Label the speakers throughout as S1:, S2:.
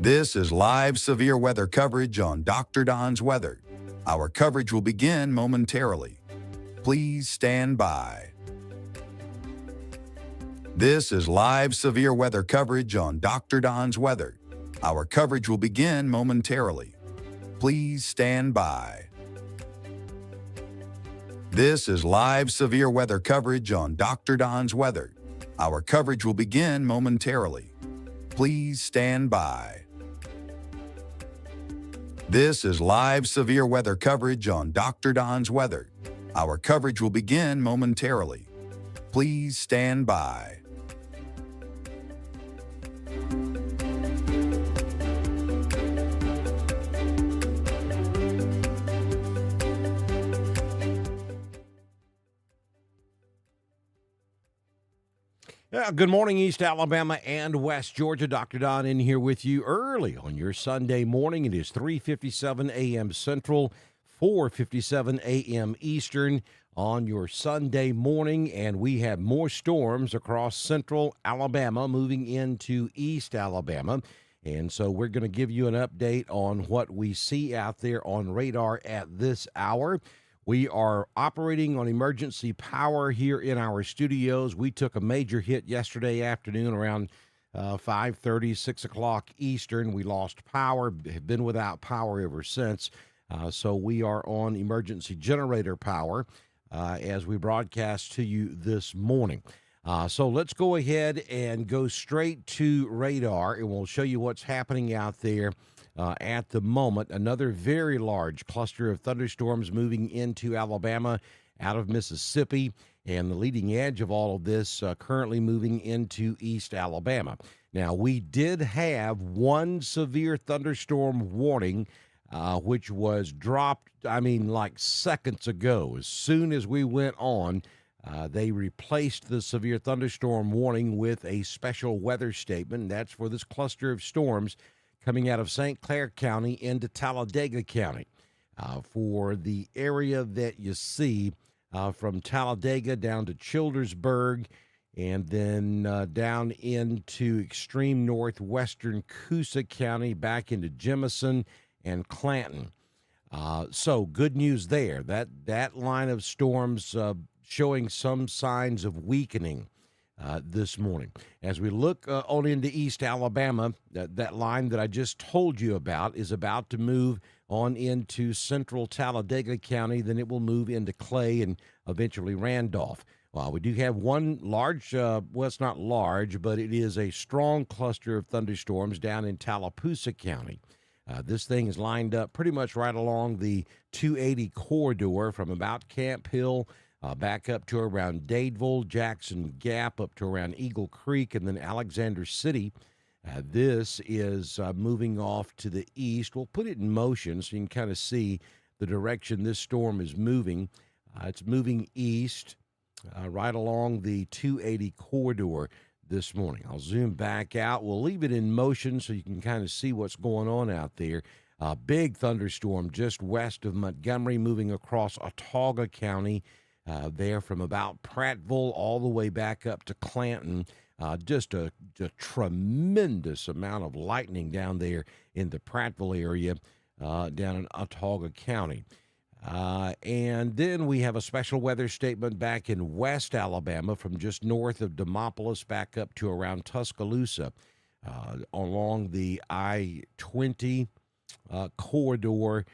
S1: This is live severe weather coverage on Dr. Don's Weather. Our coverage will begin momentarily. Please stand by. This is live severe weather coverage on Dr. Don's Weather. Our coverage will begin momentarily. Please stand by. This is live severe weather coverage on Dr. Don's Weather. Our coverage will begin momentarily. Please stand by. This is live severe weather coverage on Dr. Don's Weather. Our coverage will begin momentarily. Please stand by.
S2: Good morning, East Alabama and West Georgia. Dr. Don in here with you early on your Sunday morning. It is 3:57 a.m. Central, 4:57 a.m. Eastern on your Sunday morning, and we have more storms across central Alabama moving into East Alabama. And so we're going to give you an update on what we see out there on radar at this hour. We are operating on emergency power here in our studios. We took a major hit yesterday afternoon around 5:30, 6 o'clock Eastern. We lost power, have been without power ever since. So we are on emergency generator power as we broadcast to you this morning. So let's go ahead and go straight to radar, and we'll show you what's happening out there. At the moment, another very large cluster of thunderstorms moving into Alabama out of Mississippi, and the leading edge of all of this currently moving into East Alabama. Now, we did have one severe thunderstorm warning, which was dropped, like seconds ago. As soon as we went on, they replaced the severe thunderstorm warning with a special weather statement. That's for this cluster of storms coming out of St. Clair County into Talladega County. For the area that you see from Talladega down to Childersburg and then down into extreme northwestern Coosa County back into Jemison and Clanton. So good news there. That line of storms showing some signs of weakening this morning. As we look on into East Alabama, that line that I just told you about is about to move on into central Talladega County. Then it will move into Clay and eventually Randolph. We do have one large, it's not large, but it is a strong cluster of thunderstorms down in Tallapoosa County. This thing is lined up pretty much right along the 280 corridor from about Camp Hill back up to around Dadeville, Jackson Gap, up to around Eagle Creek, and then Alexander City. This is moving off to the east. We'll put it in motion so you can kind of see the direction this storm is moving. It's moving east right along the 280 corridor this morning. I'll zoom back out. We'll leave it in motion so you can kind of see what's going on out there. A big thunderstorm just west of Montgomery moving across Autauga County. There from about Prattville all the way back up to Clanton. Just a tremendous amount of lightning down there in the Prattville area down in Autauga County. And then we have a special weather statement back in West Alabama from just north of Demopolis back up to around Tuscaloosa along the I-20 corridor.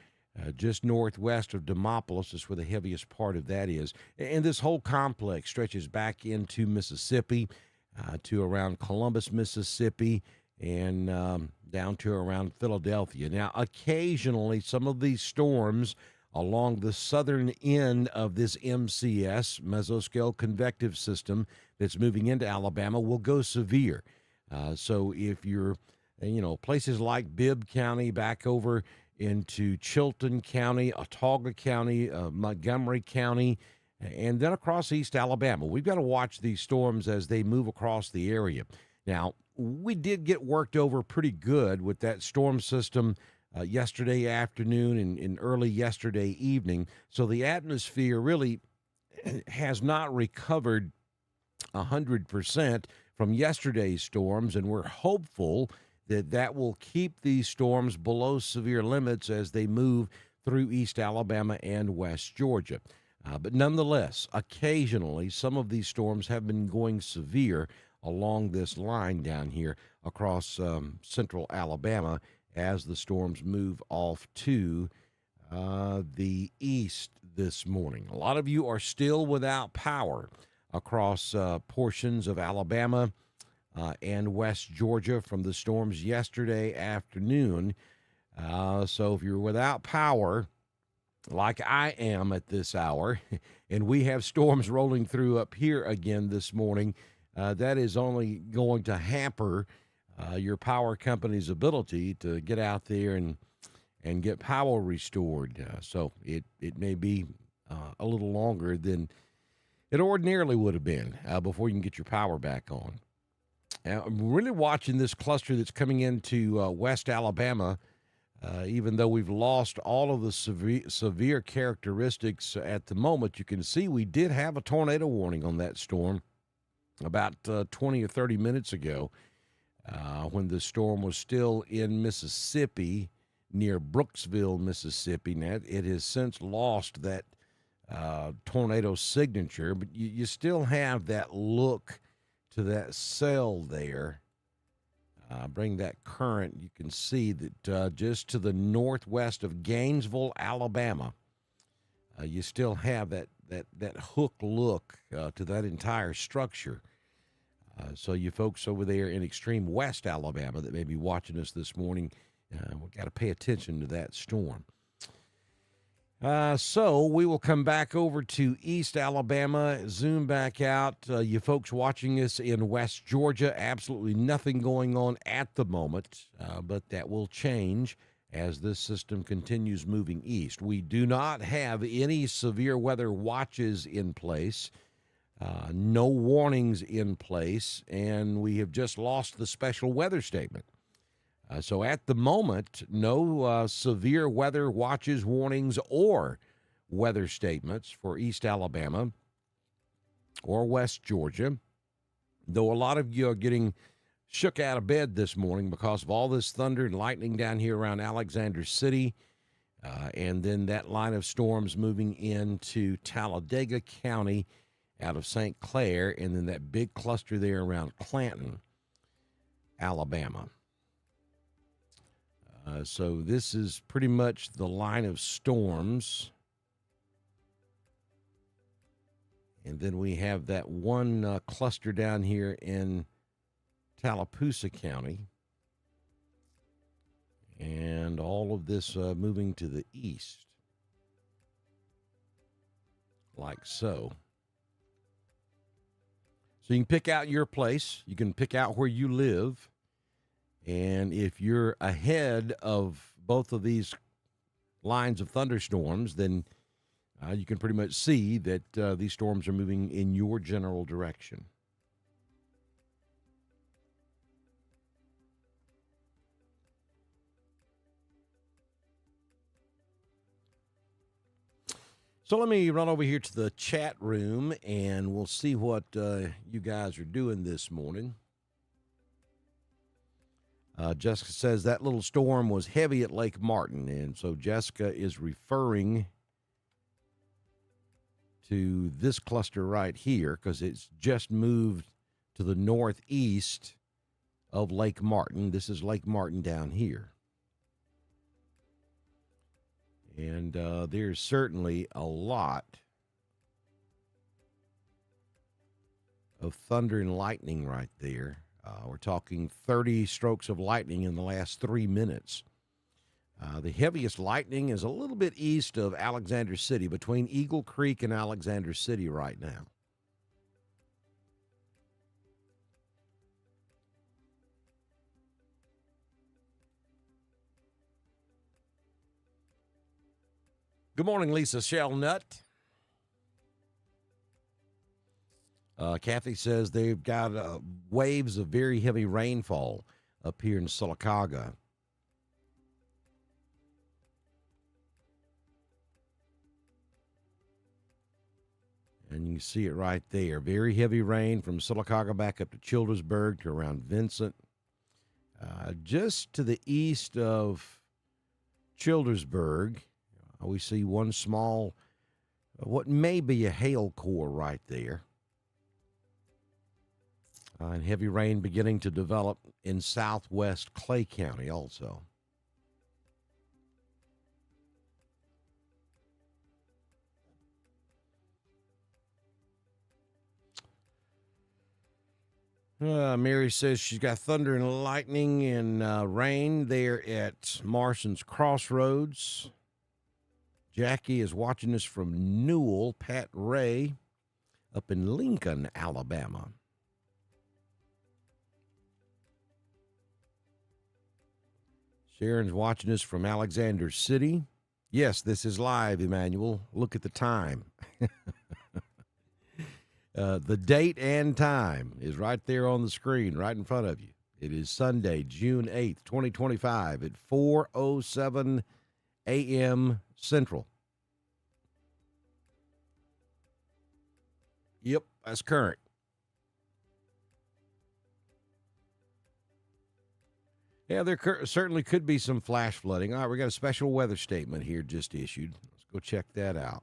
S2: Just northwest of Demopolis is where the heaviest part of that is. And this whole complex stretches back into Mississippi to around Columbus, Mississippi, and down to around Philadelphia. Now, occasionally, some of these storms along the southern end of this MCS, mesoscale convective system, that's moving into Alabama will go severe. So if you're, places like Bibb County back over into Chilton County, Autauga County, Montgomery County, and then across East Alabama. We've got to watch these storms as they move across the area. Now, we did get worked over pretty good with that storm system yesterday afternoon and early yesterday evening, so the atmosphere really has not recovered 100% from yesterday's storms, and we're hopeful that will keep these storms below severe limits as they move through East Alabama and West Georgia. But nonetheless, occasionally, some of these storms have been going severe along this line down here across central Alabama as the storms move off to the east this morning. A lot of you are still without power across portions of Alabama and West Georgia from the storms yesterday afternoon. So if you're without power, like I am at this hour, and we have storms rolling through up here again this morning, that is only going to hamper your power company's ability to get out there and get power restored. So it may be a little longer than it ordinarily would have been before you can get your power back on. I'm really watching this cluster that's coming into West Alabama. Even though we've lost all of the severe characteristics at the moment, you can see we did have a tornado warning on that storm about 20 or 30 minutes ago when the storm was still in Mississippi, near Brooksville, Mississippi. Now, it has since lost that tornado signature, but you still have that look to that cell there. Bring that current, you can see that just to the northwest of Gainesville, Alabama, you still have that hook look to that entire structure. So you folks over there in extreme west Alabama that may be watching us this morning, we've got to pay attention to that storm. So we will come back over to East Alabama, zoom back out. You folks watching us in West Georgia, absolutely nothing going on at the moment, but that will change as this system continues moving east. We do not have any severe weather watches in place, no warnings in place, and we have just lost the special weather statement. So at the moment, no severe weather watches, warnings, or weather statements for East Alabama or West Georgia, though a lot of you are getting shook out of bed this morning because of all this thunder and lightning down here around Alexander City, and then that line of storms moving into Talladega County out of St. Clair, and then that big cluster there around Clanton, Alabama. So this is pretty much the line of storms. And then we have that one cluster down here in Tallapoosa County. And all of this moving to the east. Like so. So you can pick out your place. You can pick out where you live. And if you're ahead of both of these lines of thunderstorms, then you can pretty much see that these storms are moving in your general direction. So let me run over here to the chat room, and we'll see what you guys are doing this morning. Jessica says that little storm was heavy at Lake Martin, and so Jessica is referring to this cluster right here because it's just moved to the northeast of Lake Martin. This is Lake Martin down here. And there's certainly a lot of thunder and lightning right there. We're talking 30 strokes of lightning in the last 3 minutes. The heaviest lightning is a little bit east of Alexander City, between Eagle Creek and Alexander City right now. Good morning, Lisa Shellnut. Kathy says they've got waves of very heavy rainfall up here in Sylacauga. And you can see it right there. Very heavy rain from Sylacauga back up to Childersburg to around Vincent. Just to the east of Childersburg, we see one small, what may be a hail core right there. And heavy rain beginning to develop in southwest Clay County also. Mary says she's got thunder and lightning and rain there at Marston's Crossroads. Jackie is watching us from Newell. Pat Ray up in Lincoln, Alabama. Sharon's watching us from Alexander City. Yes, this is live, Emmanuel. Look at the time. The date and time is right there on the screen, right in front of you. It is Sunday, June 8th, 2025 at 4:07 a.m. Central. Yep, that's current. Yeah, there certainly could be some flash flooding. All right, we got a special weather statement here just issued. Let's go check that out.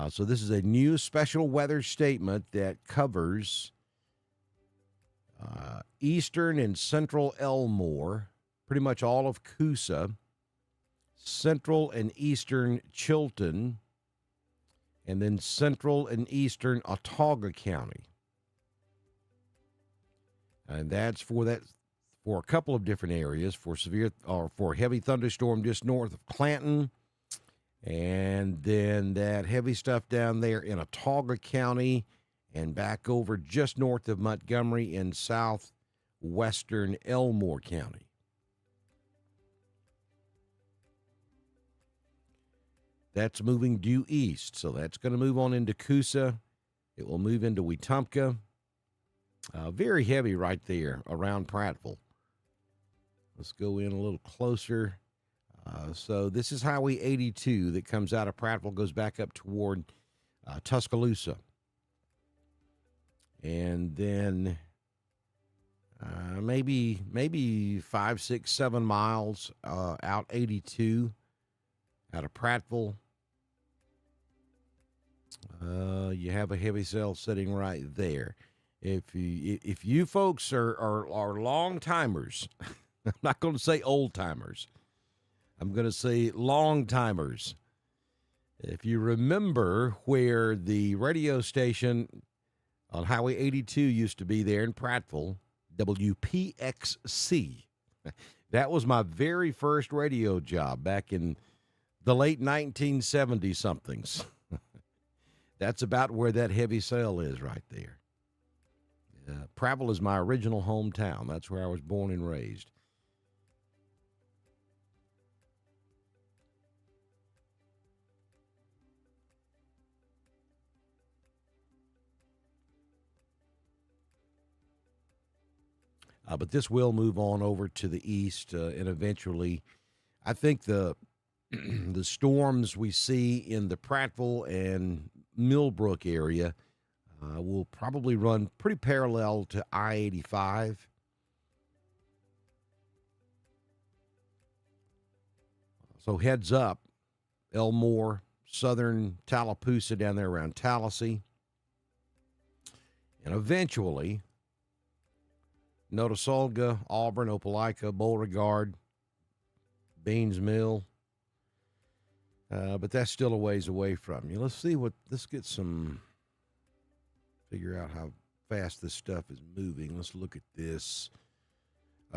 S2: So this is a new special weather statement that covers eastern and central Elmore, pretty much all of Coosa, central and eastern Chilton, and then central and eastern Autauga County. And that's for a couple of different areas, for severe or for heavy thunderstorm just north of Clanton. And then that heavy stuff down there in Autauga County and back over just north of Montgomery in southwestern Elmore County. That's moving due east, so that's going to move on into Coosa. It will move into Wetumpka. Very heavy right there around Prattville. Let's go in a little closer. So this is Highway 82 that comes out of Prattville, goes back up toward Tuscaloosa. And then maybe 5, 6, 7 miles out 82 out of Prattville. You have a heavy cell sitting right there. If you folks are long timers, I'm not going to say old timers. I'm going to say long timers. If you remember where the radio station on Highway 82 used to be there in Prattville, WPXC, that was my very first radio job back in the late 1970-somethings. That's about where that heavy cell is right there. Prattville is my original hometown. That's where I was born and raised. But this will move on over to the east, and eventually, I think the the storms we see in the Prattville and Millbrook area will probably run pretty parallel to I-85. So heads up, Elmore, southern Tallapoosa down there around Tallahassee, and eventually Notasulga, Auburn, Opelika, Beauregard, Baines Mill. But that's still a ways away from you. Let's get figure out how fast this stuff is moving. Let's look at this.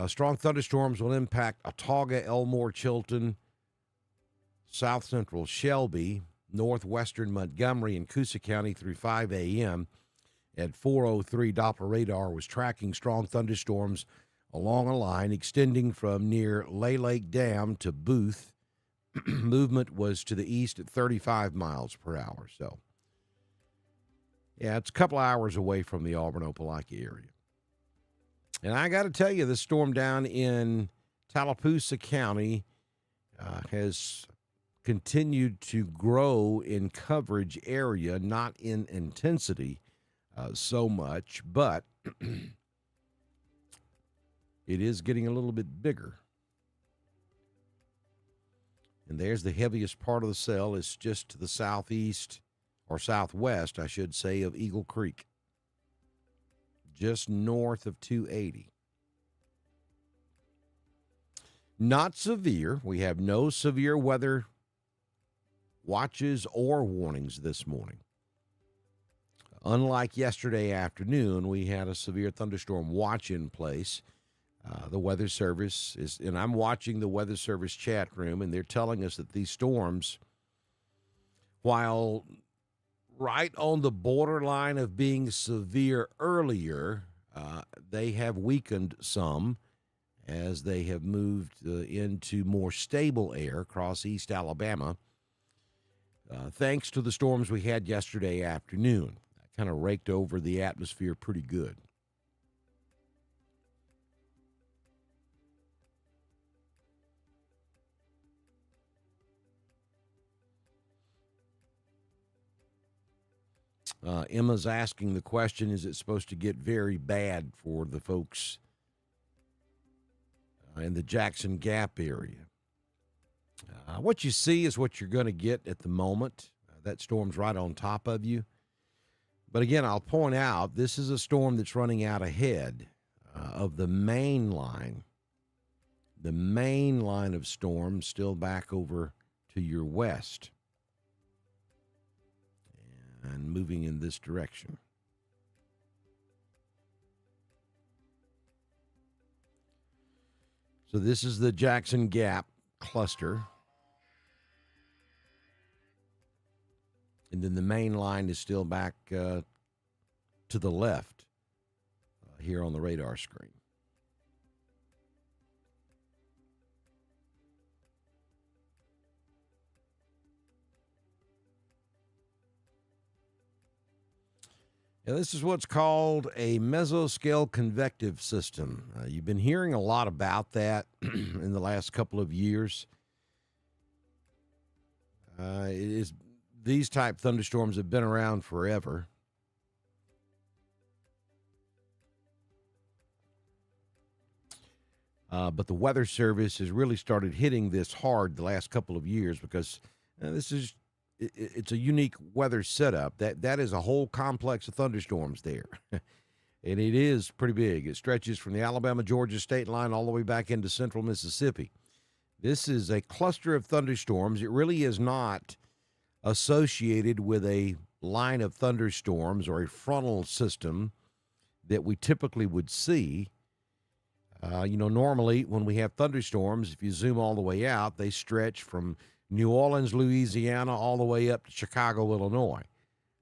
S2: Strong thunderstorms will impact Autauga, Elmore, Chilton, south central Shelby, northwestern Montgomery, and Coosa County through 5 a.m. At 4:03, Doppler radar was tracking strong thunderstorms along a line extending from near Lay Lake Dam to Booth. Movement was to the east at 35 miles per hour. So, yeah, it's a couple hours away from the Auburn-Opelika area. And I got to tell you, this storm down in Tallapoosa County has continued to grow in coverage area, not in intensity so much, but it is getting a little bit bigger. And there's the heaviest part of the cell. It's just to the southeast, or southwest, I should say, of Eagle Creek. Just north of 280. Not severe. We have no severe weather watches or warnings this morning. Unlike yesterday afternoon, we had a severe thunderstorm watch in place. The Weather Service is, and I'm watching the Weather Service chat room, and they're telling us that these storms, while right on the borderline of being severe earlier, they have weakened some as they have moved into more stable air across East Alabama, thanks to the storms we had yesterday afternoon. That kind of raked over the atmosphere pretty good. Emma's asking the question, is it supposed to get very bad for the folks in the Jackson Gap area? What you see is what you're going to get at the moment. That storm's right on top of you. But again, I'll point out, this is a storm that's running out ahead of the main line. The main line of storms still back over to your west and moving in this direction. So this is the Jackson Gap cluster. And then the main line is still back to the left here on the radar screen. Now, this is what's called a mesoscale convective system. You've been hearing a lot about that in the last couple of years. These type thunderstorms have been around forever. But the Weather Service has really started hitting this hard the last couple of years because it's a unique weather setup. That is a whole complex of thunderstorms there. And it is pretty big. It stretches from the Alabama-Georgia state line all the way back into central Mississippi. This is a cluster of thunderstorms. It really is not associated with a line of thunderstorms or a frontal system that we typically would see. Normally when we have thunderstorms, if you zoom all the way out, they stretch from New Orleans, Louisiana, all the way up to Chicago, Illinois.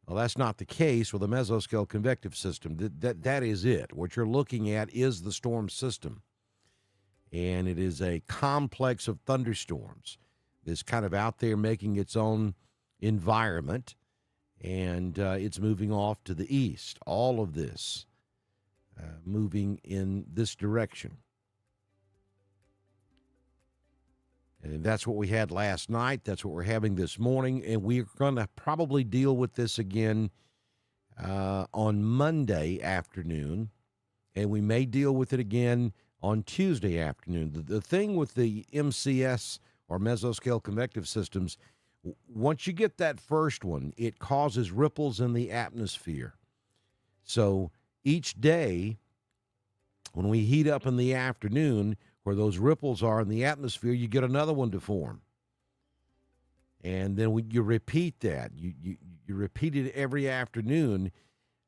S2: Well, that's not the case with a mesoscale convective system. That is it. What you're looking at is the storm system. And it is a complex of thunderstorms that's kind of out there making its own environment, and it's moving off to the east. All of this moving in this direction. And that's what we had last night. That's what we're having this morning. And we're going to probably deal with this again on Monday afternoon. And we may deal with it again on Tuesday afternoon. The thing with the MCS, or mesoscale convective systems, once you get that first one, it causes ripples in the atmosphere. So each day, when we heat up in the afternoon, where those ripples are in the atmosphere, you get another one to form. And then you repeat that. You repeat it every afternoon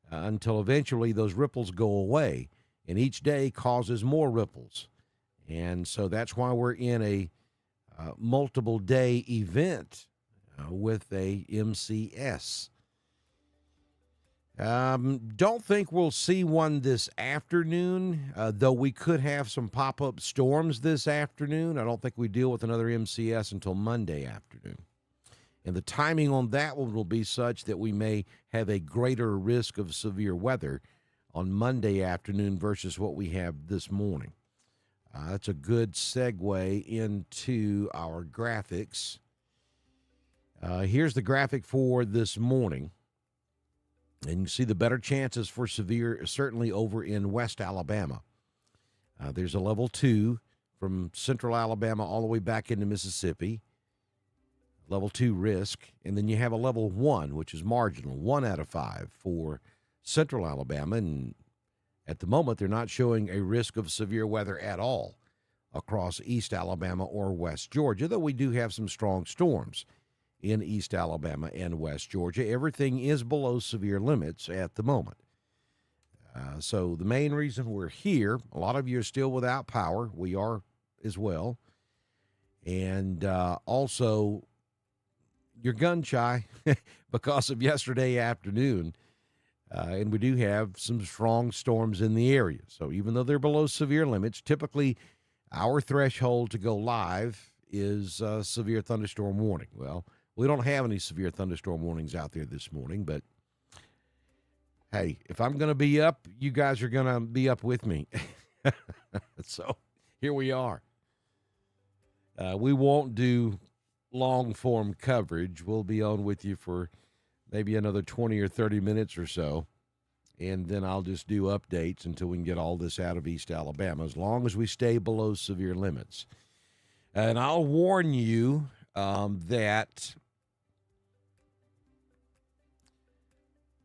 S2: until eventually those ripples go away. And each day causes more ripples. And so that's why we're in a multiple day event with a MCS. Don't think we'll see one this afternoon, though we could have some pop-up storms this afternoon. I don't think we deal with another MCS until Monday afternoon. And the timing on that one will be such that we may have a greater risk of severe weather on Monday afternoon versus what we have this morning. That's a good segue into our graphics. Here's the graphic for this morning. And you see the better chances for severe, certainly over in West Alabama. There's a level 2 from central Alabama all the way back into Mississippi, level 2 risk. And then you have a level 1, which is marginal, 1 out of 5 for central Alabama. And at the moment, they're not showing a risk of severe weather at all across East Alabama or West Georgia, though we do have some strong storms in East Alabama and West Georgia. Everything is below severe limits at the moment. So the main reason we're here, a lot of you are still without power. We are as well. And also, you're gun shy because of yesterday afternoon. And we do have some strong storms in the area. So even though they're below severe limits, typically our threshold to go live is severe thunderstorm warning. Well, we don't have any severe thunderstorm warnings out there this morning, but hey, if I'm going to be up, you guys are going to be up with me. So here we are. We won't do long-form coverage. We'll be on with you for maybe another 20 or 30 minutes or so, and then I'll just do updates until we can get all this out of East Alabama, as long as we stay below severe limits. And I'll warn you that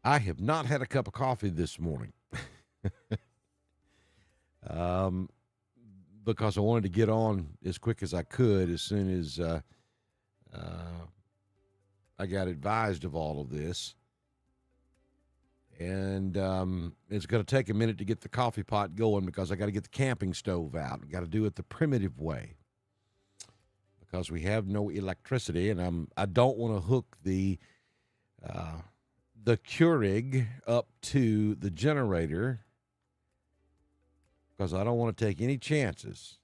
S2: I have not had a cup of coffee this morning because I wanted to get on as quick as I could as soon as I got advised of all of this. And it's going to take a minute to get the coffee pot going because I got to get the camping stove out. I got to do it the primitive way because we have no electricity, and I don't want to hook the Keurig up to the generator because I don't want to take any chances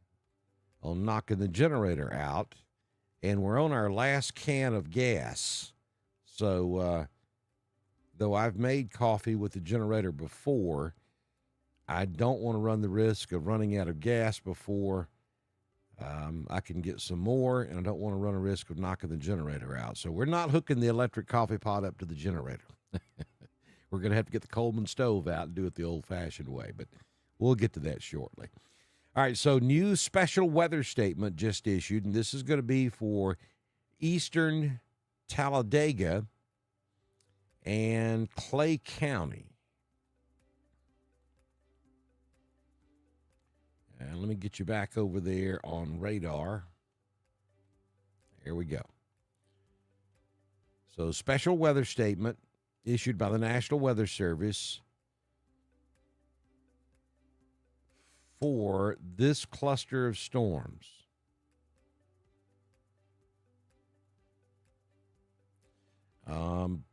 S2: on knocking the generator out. And we're on our last can of gas. So, though I've made coffee with the generator before, I don't want to run the risk of running out of gas before I can get some more, and I don't want to run a risk of knocking the generator out. So we're not hooking the electric coffee pot up to the generator. We're going to have to get the Coleman stove out and do it the old-fashioned way, but we'll get to that shortly. All right, so new special weather statement just issued, and this is going to be for eastern Talladega and Clay County. And let me get you back over there on radar. There we go. So special weather statement issued by the National Weather Service for this cluster of storms.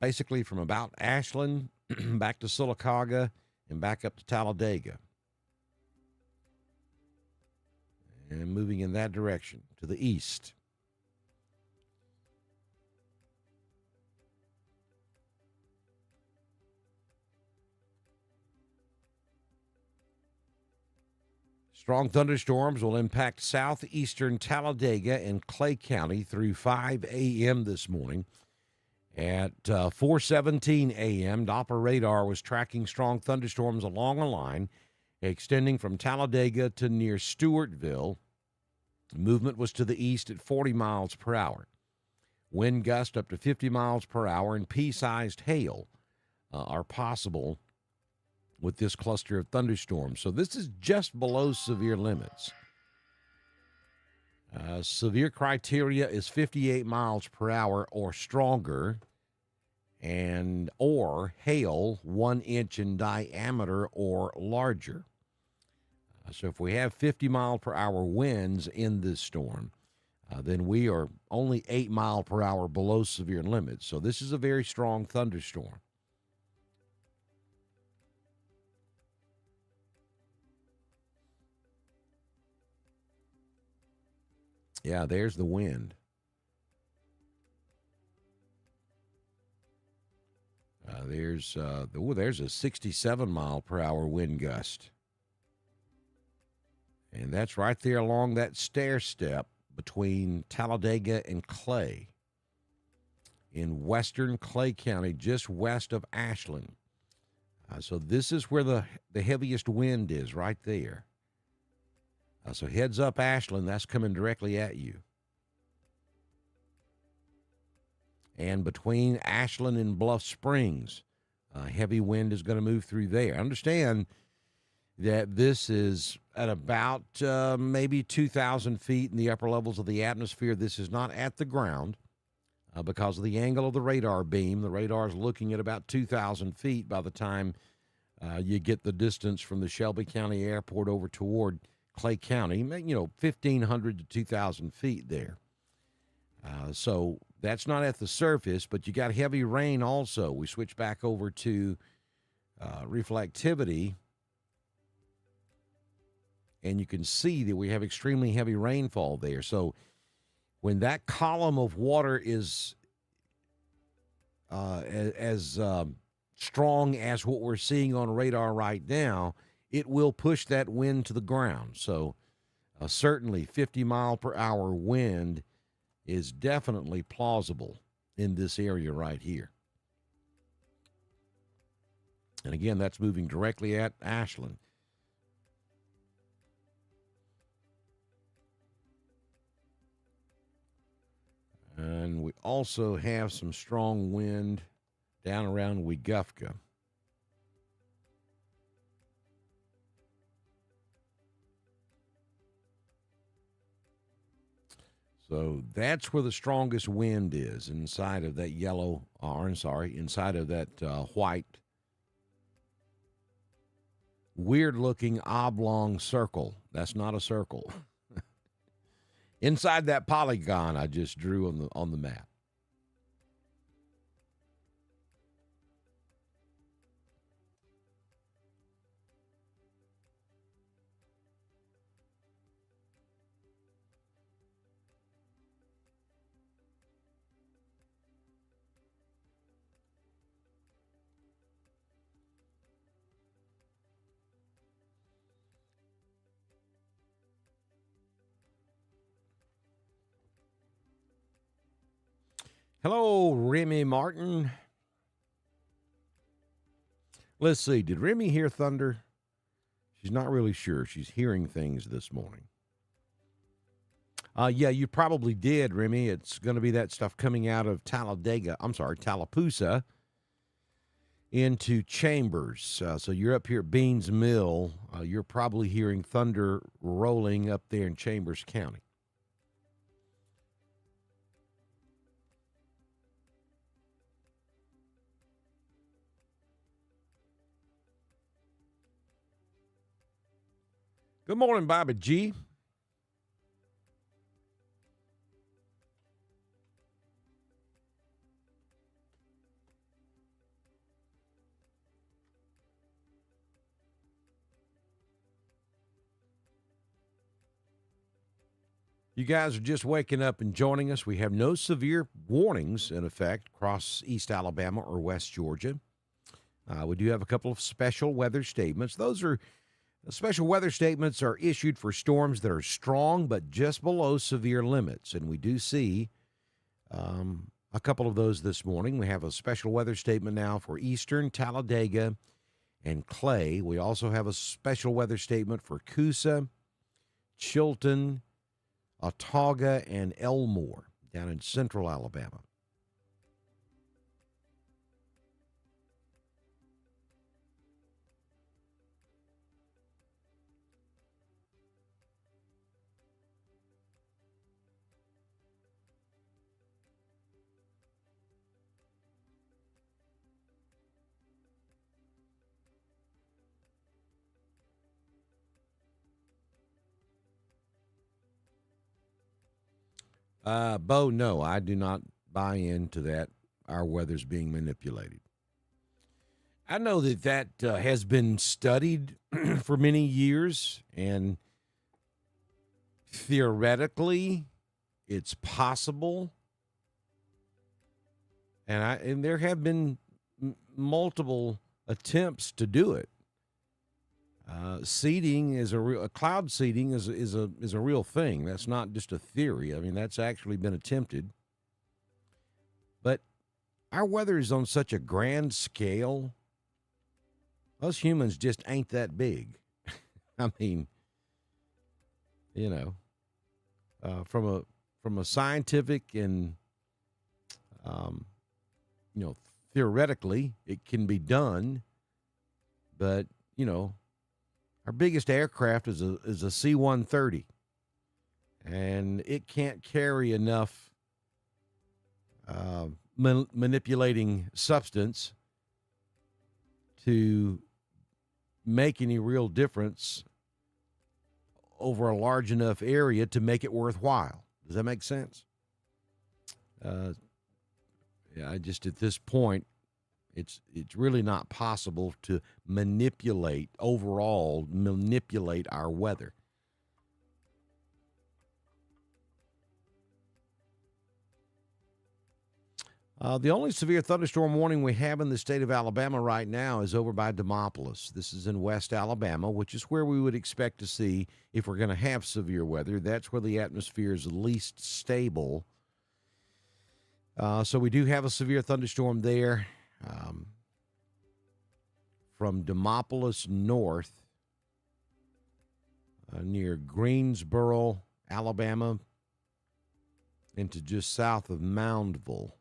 S2: Basically from about Ashlin back to Sylacauga and back up to Talladega. And moving in that direction to the east. Strong thunderstorms will impact southeastern Talladega and Clay County through 5 a.m. this morning. At 4:17 a.m., Doppler radar was tracking strong thunderstorms along a line extending from Talladega to near Stewartville. Movement was to the east at 40 miles per hour. Wind gusts up to 50 miles per hour and pea-sized hail are possible with this cluster of thunderstorms. So this is just below severe limits. Severe criteria is 58 miles per hour or stronger, and or hail 1 inch in diameter or larger. So if we have 50 mile per hour winds in this storm, then we are only 8 mile per hour below severe limits. So this is a very strong thunderstorm. Yeah, there's the wind. There's a 67 mile per hour wind gust. And that's right there along that stair step between Talladega and Clay in western Clay County, just west of Ashlin. So this is where the heaviest wind is, right there. So heads up, Ashlin, that's coming directly at you. And between Ashlin and Bluff Springs, heavy wind is going to move through there. Understand that this is at about maybe 2,000 feet in the upper levels of the atmosphere. This is not at the ground because of the angle of the radar beam. The radar is looking at about 2,000 feet by the time you get the distance from the Shelby County Airport over toward Clay County, 1,500 to 2,000 feet there. So that's not at the surface, but you got heavy rain also. We switch back over to reflectivity, and you can see that we have extremely heavy rainfall there. So when that column of water is as strong as what we're seeing on radar right now, it will push that wind to the ground. So certainly 50-mile-per-hour wind is definitely plausible in this area right here. And again, that's moving directly at Ashlin. And we also have some strong wind down around Weguffka. So that's where the strongest wind is, inside of that inside of that white, weird-looking oblong circle. That's not a circle. Inside that polygon I just drew on the map. Hello, Remy Martin. Let's see. Did Remy hear thunder? She's not really sure. She's hearing things this morning. Yeah, you probably did, Remy. It's going to be that stuff coming out of Tallapoosa into Chambers. So you're up here at Beans Mill. You're probably hearing thunder rolling up there in Chambers County. Good morning, Bobby G. You guys are just waking up and joining us. We have no severe warnings in effect across East Alabama or West Georgia. We do have a couple of special weather statements. Special weather statements are issued for storms that are strong but just below severe limits, and we do see a couple of those this morning. We have a special weather statement now for Eastern, Talladega, and Clay. We also have a special weather statement for Coosa, Chilton, Autauga, and Elmore down in central Alabama. Bo, no, I do not buy into that. Our weather's being manipulated. I know that has been studied for many years, and theoretically, it's possible. And there have been multiple attempts to do it. Seeding is cloud seeding is a real thing. That's not just a theory. I mean, that's actually been attempted. But our weather is on such a grand scale. Us humans just ain't that big. I mean, you know, from a scientific and you know, theoretically it can be done, but our biggest aircraft is a C-130, and it can't carry enough manipulating substance to make any real difference over a large enough area to make it worthwhile. Does that make sense? Yeah, I just, at this point, it's really not possible to manipulate our weather. The only severe thunderstorm warning we have in the state of Alabama right now is over by Demopolis. This is in West Alabama, which is where we would expect to see, if we're going to have severe weather, that's where the atmosphere is least stable. So we do have a severe thunderstorm there from Demopolis north near Greensboro, Alabama, into just south of Moundville.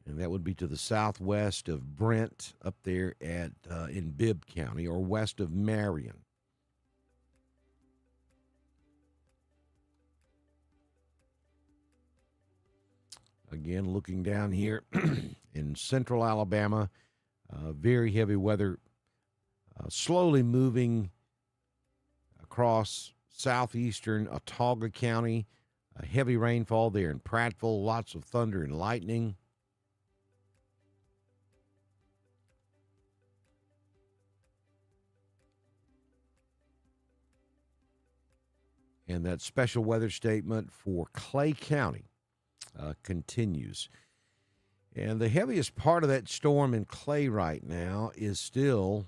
S2: And that would be to the southwest of Brent up there in Bibb County, or west of Marion. Again, looking down here in central Alabama, very heavy weather, slowly moving across southeastern Autauga County. Heavy rainfall there in Prattville, lots of thunder and lightning. And that special weather statement for Clay County continues. And the heaviest part of that storm in Clay right now is still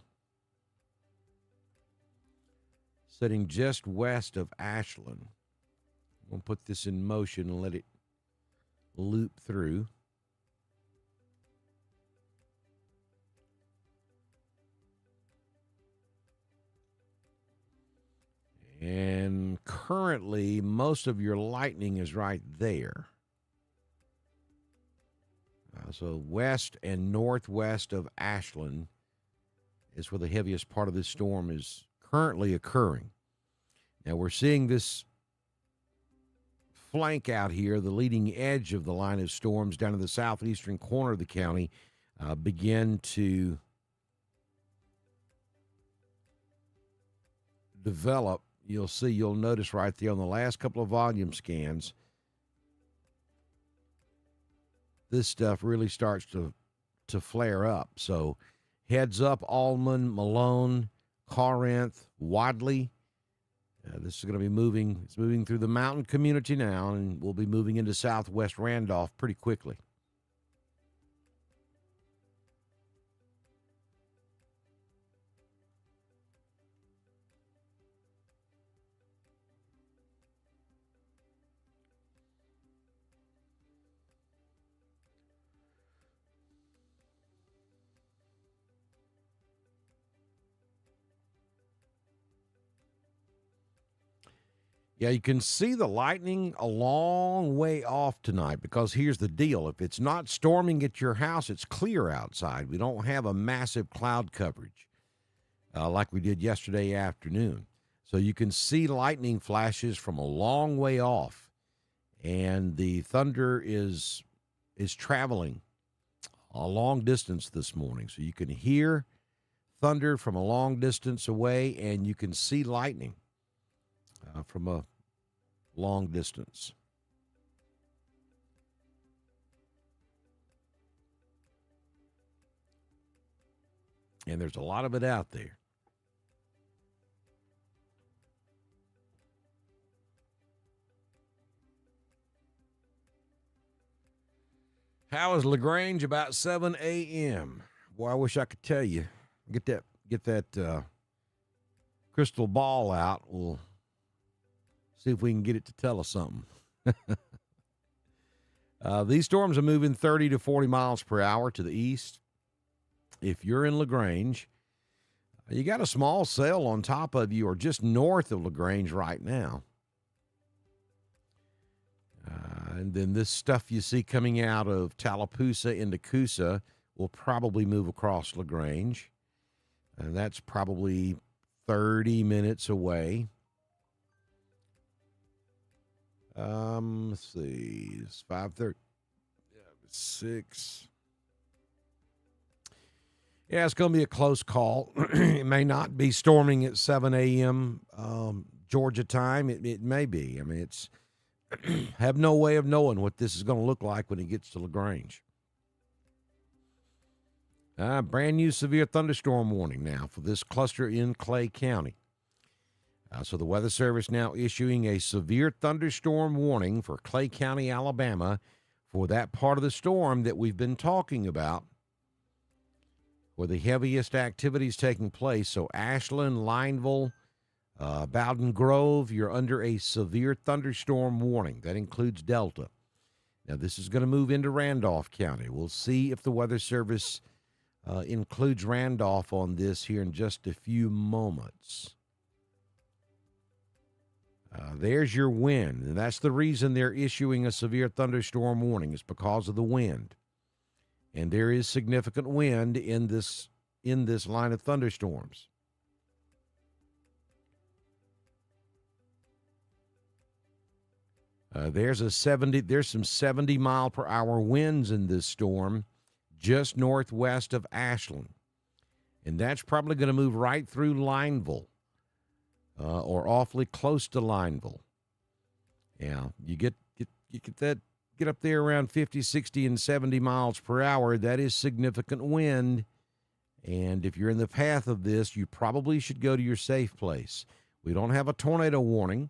S2: sitting just west of Ashlin. We'll put this in motion and let it loop through. And currently, most of your lightning is right there. So west and northwest of Ashlin is where the heaviest part of this storm is currently occurring. Now, we're seeing this flank out here, the leading edge of the line of storms down in the southeastern corner of the county, begin to develop. You'll notice right there on the last couple of volume scans, this stuff really starts to flare up. So heads up, Allman, Malone, Corinth, Wadley. This is going to be moving. It's moving through the mountain community now, and we'll be moving into southwest Randolph pretty quickly. Yeah, you can see the lightning a long way off tonight, because here's the deal. If it's not storming at your house, it's clear outside. We don't have a massive cloud coverage like we did yesterday afternoon. So you can see lightning flashes from a long way off, and the thunder is traveling a long distance this morning. So you can hear thunder from a long distance away, and you can see lightning from a long distance. And there's a lot of it out there. How is LaGrange? About 7 a.m. Boy, I wish I could tell you. Get that crystal ball out. We'll see if we can get it to tell us something. These storms are moving 30 to 40 miles per hour to the east. If you're in LaGrange, You got a small cell on top of you or just north of LaGrange right now. And then this stuff you see coming out of Tallapoosa into Coosa will probably move across LaGrange. And that's probably 30 minutes away. Let's see. It's 5:30. 6. Yeah, it's going to be a close call. It may not be storming at 7 a.m. Georgia time. It may be. I mean, it's have no way of knowing what this is going to look like when it gets to LaGrange. Brand new severe thunderstorm warning now for this cluster in Clay County. So the Weather Service now issuing a severe thunderstorm warning for Clay County, Alabama, for that part of the storm that we've been talking about, where the heaviest activities taking place. So Ashlin, Lineville, Bowden Grove, you're under a severe thunderstorm warning. That includes Delta. Now, this is going to move into Randolph County. We'll see if the Weather Service includes Randolph on this here in just a few moments. There's your wind, and that's the reason they're issuing a severe thunderstorm warning. It's because of the wind. And there is significant wind in this line of thunderstorms. There's some 70 mile per hour winds in this storm just northwest of Ashlin. And that's probably going to move right through Lineville. Or awfully close to Lineville. Yeah, you get up there around 50, 60, and 70 miles per hour. That is significant wind. And if you're in the path of this, you probably should go to your safe place. We don't have a tornado warning.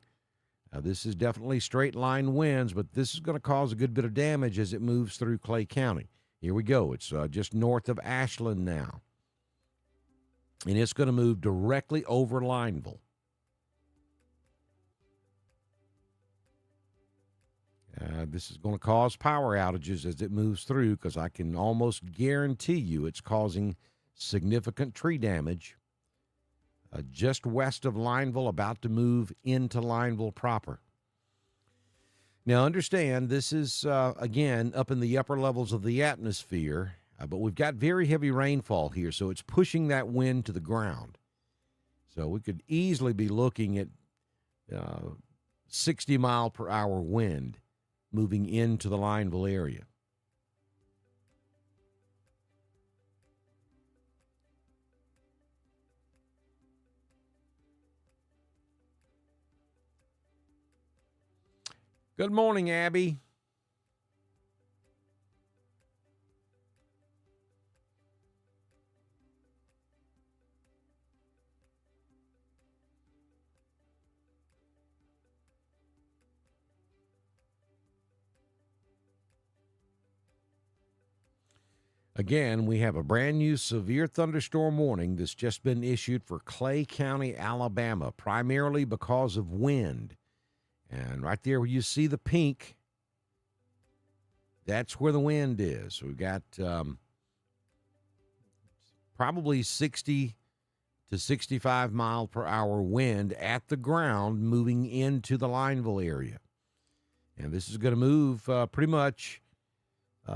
S2: This is definitely straight line winds, but this is going to cause a good bit of damage as it moves through Clay County. Here we go. It's just north of Ashlin now. And it's going to move directly over Lineville. This is going to cause power outages as it moves through, because I can almost guarantee you it's causing significant tree damage just west of Lineville, about to move into Lineville proper. Now, understand, this is, again, up in the upper levels of the atmosphere, but we've got very heavy rainfall here, so it's pushing that wind to the ground. So we could easily be looking at 60 mile per hour wind moving into the Lineville area. Good morning, Abby. Again, we have a brand new severe thunderstorm warning that's just been issued for Clay County, Alabama, primarily because of wind. And right there where you see the pink, that's where the wind is. We've got probably 60 to 65 mile per hour wind at the ground moving into the Lineville area. And this is going to move pretty much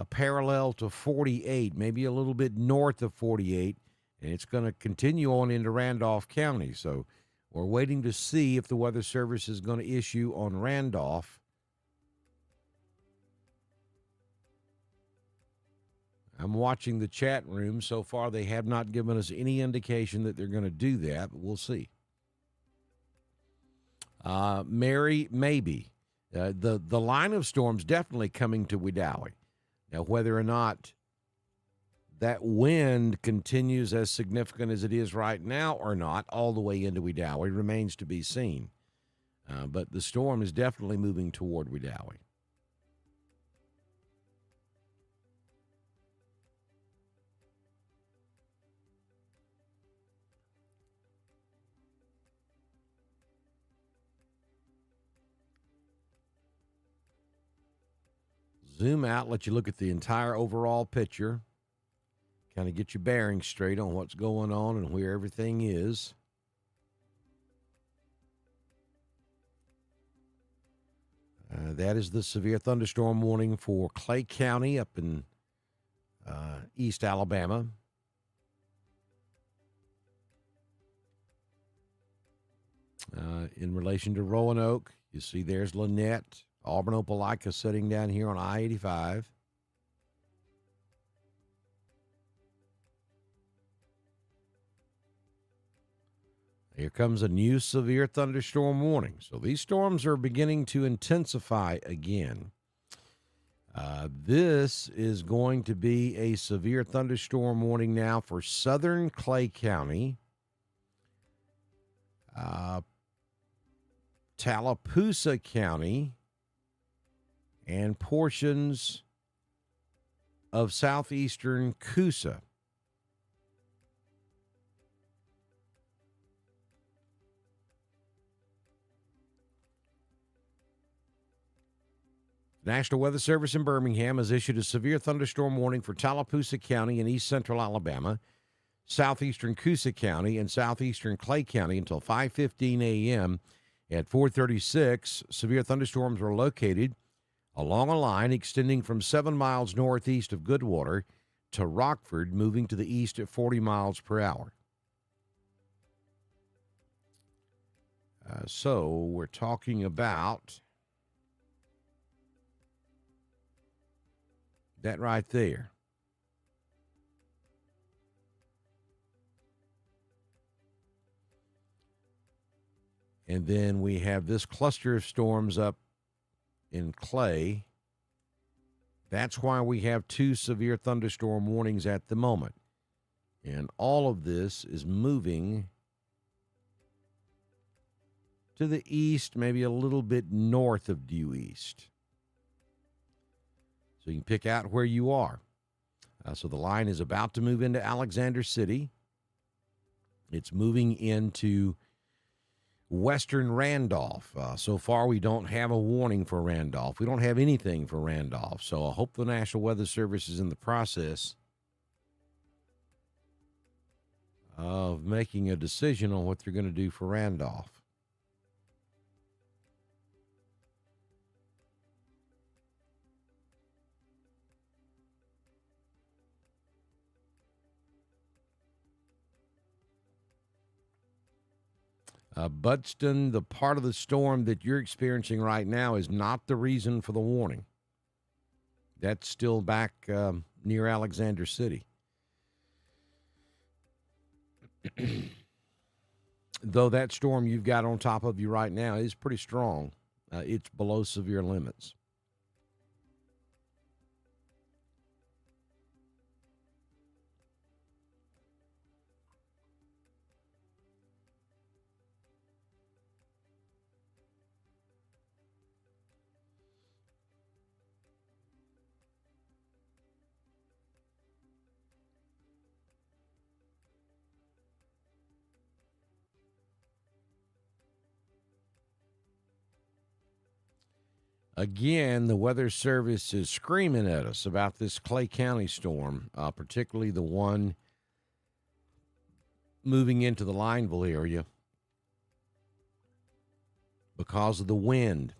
S2: parallel to 48, maybe a little bit north of 48, and it's going to continue on into Randolph County. So we're waiting to see if the Weather Service is going to issue on Randolph. I'm watching the chat room. So far, they have not given us any indication that they're going to do that, but we'll see. Mary, maybe. The line of storms definitely coming to Wedowee. Now, whether or not that wind continues as significant as it is right now or not, all the way into Wedowee, remains to be seen. But the storm is definitely moving toward Wedowee. Zoom out, let you look at the entire overall picture. kind of get your bearings straight on what's going on and where everything is. That is the severe thunderstorm warning for Clay County up in East Alabama. In relation to Roanoke, you see there's Lynette, Auburn, Opelika sitting down here on I-85. Here comes a new severe thunderstorm warning. So these storms are beginning to intensify again. This is going to be a severe thunderstorm warning now for southern Clay County, Tallapoosa County, and portions of southeastern Coosa. The National Weather Service in Birmingham has issued a severe thunderstorm warning for Tallapoosa County and east central Alabama, southeastern Coosa County, and southeastern Clay County until 5:15 a.m. At 4:36, severe thunderstorms were located along a line extending from 7 miles northeast of Goodwater to Rockford, moving to the east at 40 miles per hour. So we're talking about that right there. And then we have this cluster of storms up in Clay. That's why we have 2 severe thunderstorm warnings at the moment. And all of this is moving to the east, maybe a little bit north of due east. So you can pick out where you are. So the line is about to move into Alexander City. It's moving into western Randolph. So far, we don't have a warning for Randolph. We don't have anything for Randolph. So I hope the National Weather Service is in the process of making a decision on what they're going to do for Randolph. Budston, the part of the storm that you're experiencing right now is not the reason for the warning. That's still back near Alexander City. Though that storm you've got on top of you right now is pretty strong, it's below severe limits. Again, the Weather Service is screaming at us about this Clay County storm, particularly the one moving into the Lineville area because of the wind.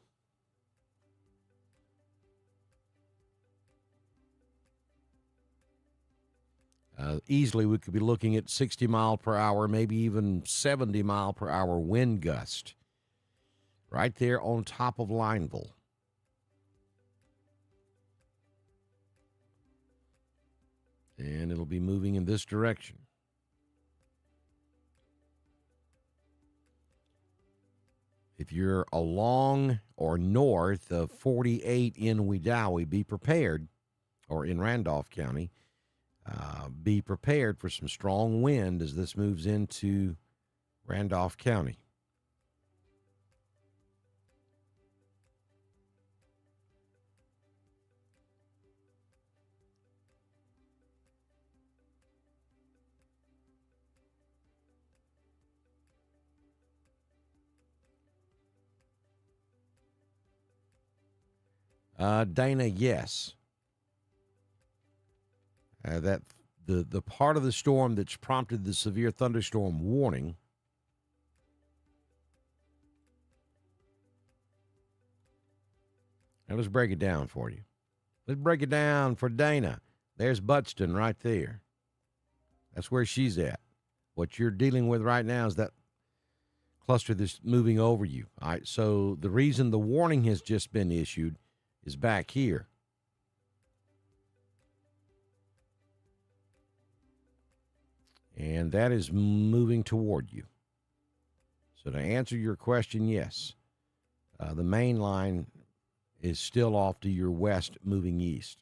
S2: Easily, we could be looking at 60 mile per hour, maybe even 70 mile per hour wind gust right there on top of Lineville. And it'll be moving in this direction. If you're along or north of 48 in Wedowee, be prepared, or in Randolph County, be prepared for some strong wind as this moves into Randolph County. Dana, yes. That the part of the storm that's prompted the severe thunderstorm warning. Now let's break it down for you. Let's break it down for Dana. There's Buxton right there. That's where she's at. What you're dealing with right now is that cluster that's moving over you. All right, so the reason the warning has just been issued is back here. And that is moving toward you. So to answer your question, yes, the main line is still off to your west, moving east.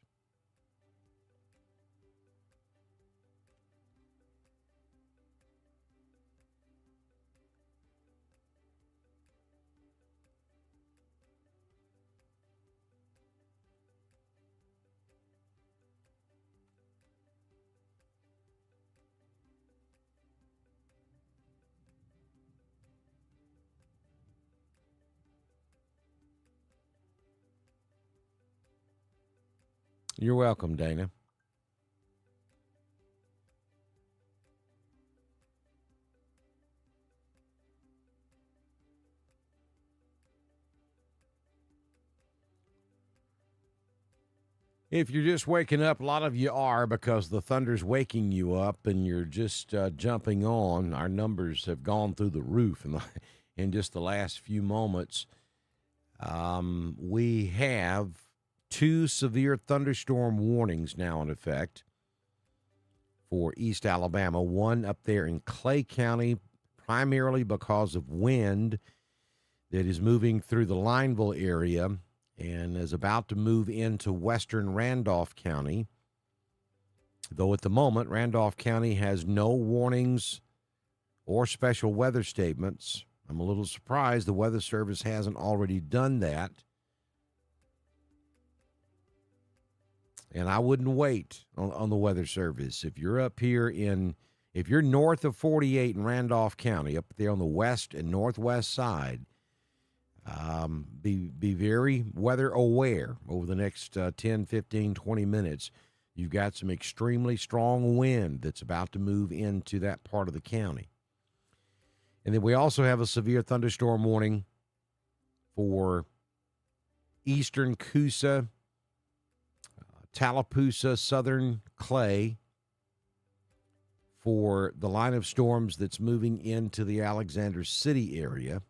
S2: You're welcome, Dana. If you're just waking up, a lot of you are because the thunder's waking you up and you're just jumping on. Our numbers have gone through the roof in just the last few moments. We have 2 severe thunderstorm warnings now in effect for East Alabama. One up there in Clay County, primarily because of wind that is moving through the Lineville area and is about to move into western Randolph County. Though at the moment, Randolph County has no warnings or special weather statements. I'm a little surprised the Weather Service hasn't already done that. And I wouldn't wait on the Weather Service. If you're up here if you're north of 48 in Randolph County, up there on the west and northwest side, be very weather aware over the next 10, 15, 20 minutes. You've got some extremely strong wind that's about to move into that part of the county. And then we also have a severe thunderstorm warning for eastern Coosa, Tallapoosa, southern Clay, for the line of storms that's moving into the Alexander City area.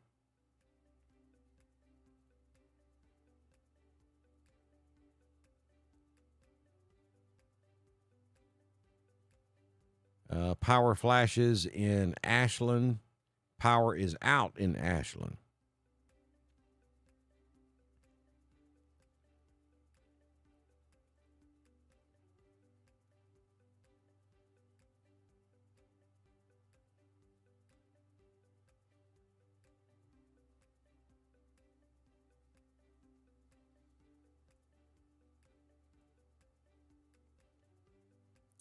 S2: Power flashes in Ashlin. Power is out in Ashlin.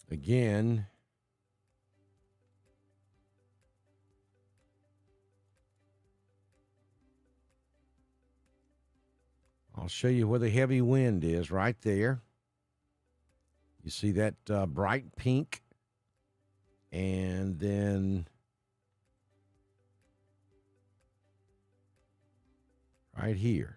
S2: Again, I'll show you where the heavy wind is right there. You see that bright pink? And then right here.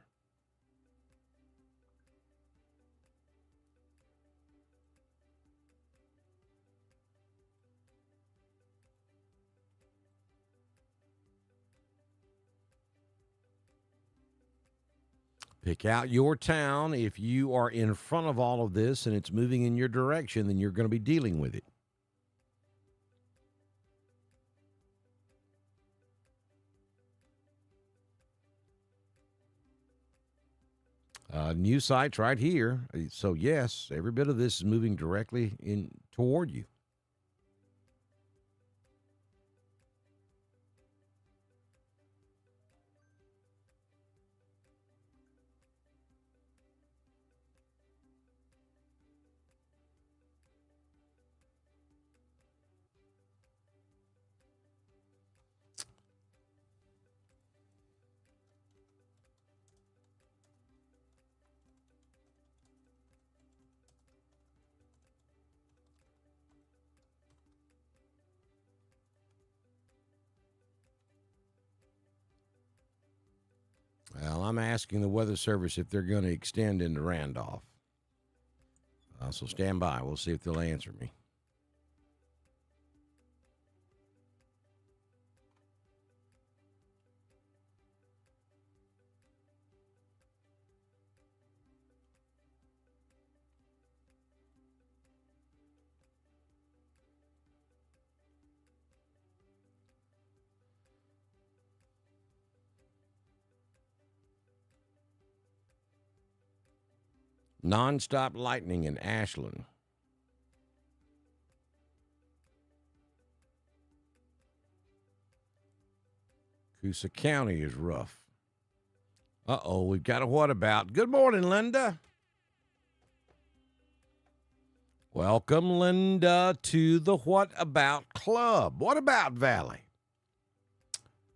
S2: Pick out your town. If you are in front of all of this and it's moving in your direction, then you're going to be dealing with it. News sites right here. So, yes, every bit of this is moving directly in toward you. I'm asking the Weather Service if they're going to extend into Randolph. So stand by. We'll see if they'll answer me. Nonstop lightning in Ashlin. Coosa County is rough. Uh-oh, we've got a what about. Good morning, Linda. Welcome, Linda, to the What About Club. What about Valley?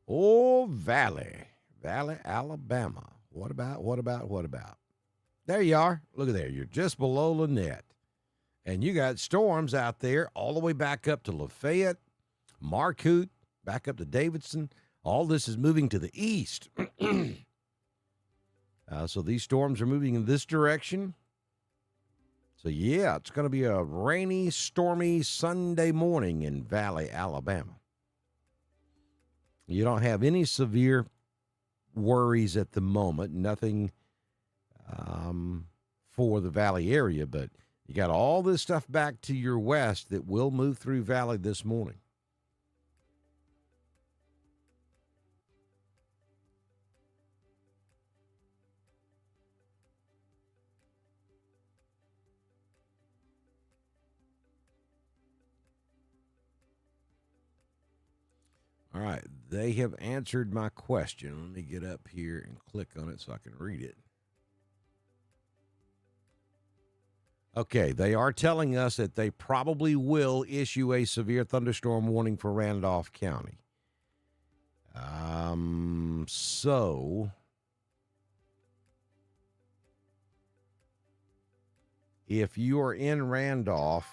S2: Oh, Valley, Alabama. What about? There you are. Look at there. You're just below Lynette. And you got storms out there all the way back up to Lafayette, Marcoot, back up to Davidson. All this is moving to the east. So these storms are moving in this direction. So, yeah, it's going to be a rainy, stormy Sunday morning in Valley, Alabama. You don't have any severe worries at the moment, nothing for the Valley area, but you got all this stuff back to your west that will move through Valley this morning. All right, they have answered my question. Let me get up here and click on it so I can read it. Okay, they are telling us that they probably will issue a severe thunderstorm warning for Randolph County. So if you are in Randolph,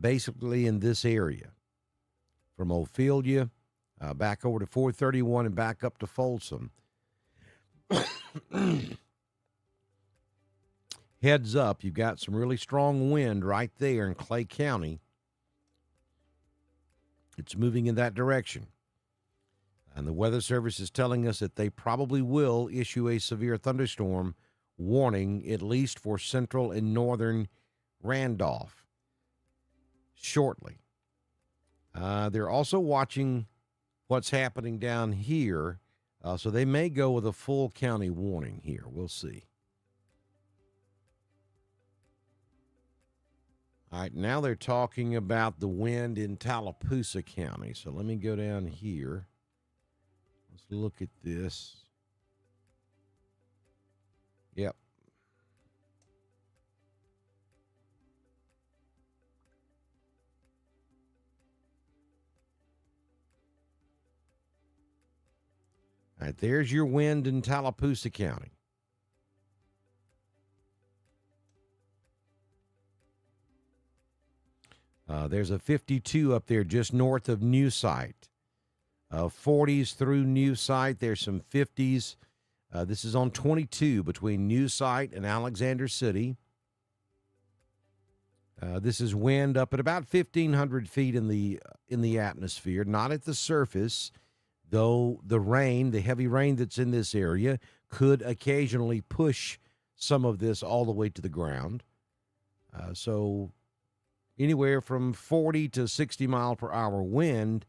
S2: basically in this area, from Ophelia back over to 431 and back up to Folsom, heads up, you've got some really strong wind right there in Clay County. It's moving in that direction. And the Weather Service is telling us that they probably will issue a severe thunderstorm warning, at least for central and northern Randolph, shortly. They're also watching what's happening down here, so they may go with a full county warning here. We'll see. All right, now they're talking about the wind in Tallapoosa County. So let me go down here. Let's look at this. Yep. All right, there's your wind in Tallapoosa County. There's a 52 up there just north of New Site. 40s through New Site. There's some 50s. This is on 22 between New Site and Alexander City. This is wind up at about 1,500 feet in the atmosphere, not at the surface, though the rain, the heavy rain that's in this area, could occasionally push some of this all the way to the ground. So anywhere from 40 to 60 mile per hour wind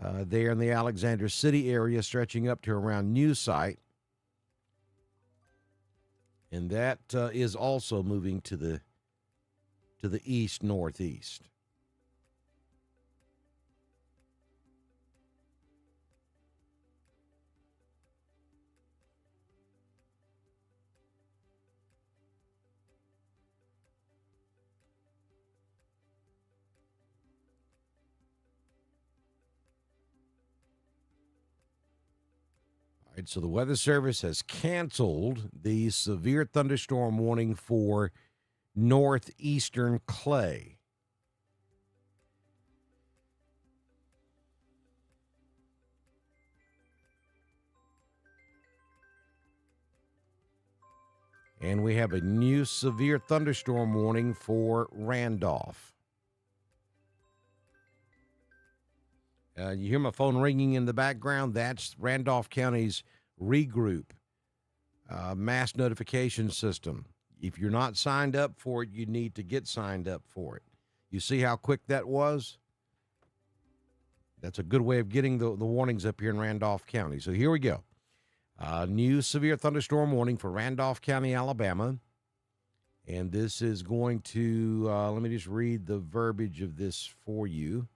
S2: there in the Alexander City area, stretching up to around New Site. And that is also moving to the east northeast. All right, so the Weather Service has canceled the severe thunderstorm warning for northeastern Clay. And we have a new severe thunderstorm warning for Randolph. You hear my phone ringing in the background? That's Randolph County's regroup mass notification system. If you're not signed up for it, you need to get signed up for it. You see how quick that was? That's a good way of getting the warnings up here in Randolph County. So here we go. New severe thunderstorm warning for Randolph County, Alabama. And this is going to, let me just read the verbiage of this for you.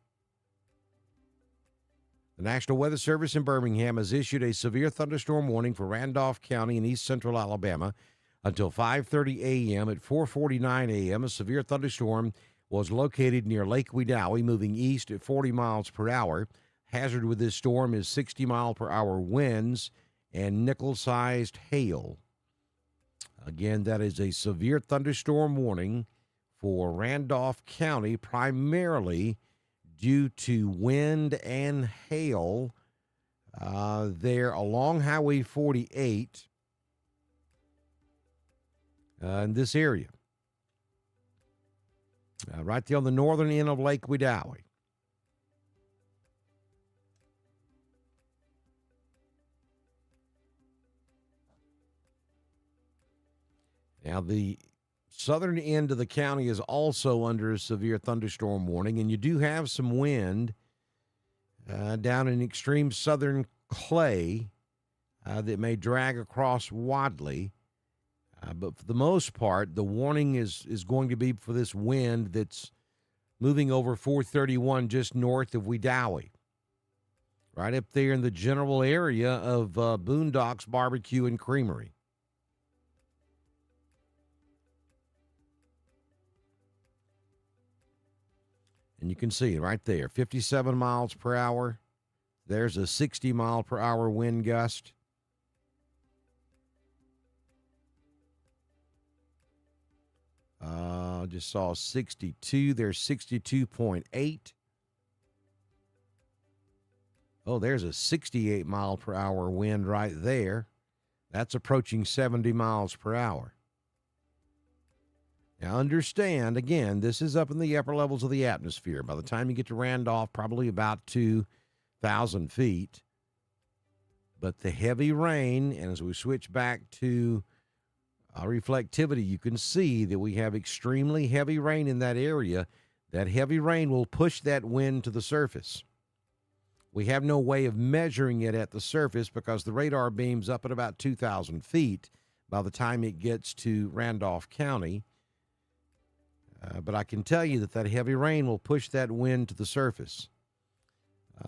S2: The National Weather Service in Birmingham has issued a severe thunderstorm warning for Randolph County in east central Alabama until 5:30 a.m. At 4:49 a.m., a severe thunderstorm was located near Lake Wedowee, moving east at 40 miles per hour. Hazard with this storm is 60-mile-per-hour winds and nickel-sized hail. Again, that is a severe thunderstorm warning for Randolph County, primarily due to wind and hail there along Highway 48 in this area. Right there on the northern end of Lake Wedowee. Now, the southern end of the county is also under a severe thunderstorm warning, and you do have some wind down in extreme southern Clay that may drag across Wadley. But for the most part, the warning is going to be for this wind that's moving over 431 just north of Wedowee, right up there in the general area of Boondocks Barbecue and Creamery. And you can see it right there, 57 miles per hour. There's a 60-mile-per-hour wind gust. Just saw 62. There's 62.8. Oh, there's a 68-mile-per-hour wind right there. That's approaching 70 miles per hour. Now, understand, again, this is up in the upper levels of the atmosphere. By the time you get to Randolph, probably about 2,000 feet. But the heavy rain, and as we switch back to reflectivity, you can see that we have extremely heavy rain in that area. That heavy rain will push that wind to the surface. We have no way of measuring it at the surface because the radar beam's up at about 2,000 feet by the time it gets to Randolph County. But I can tell you that heavy rain will push that wind to the surface.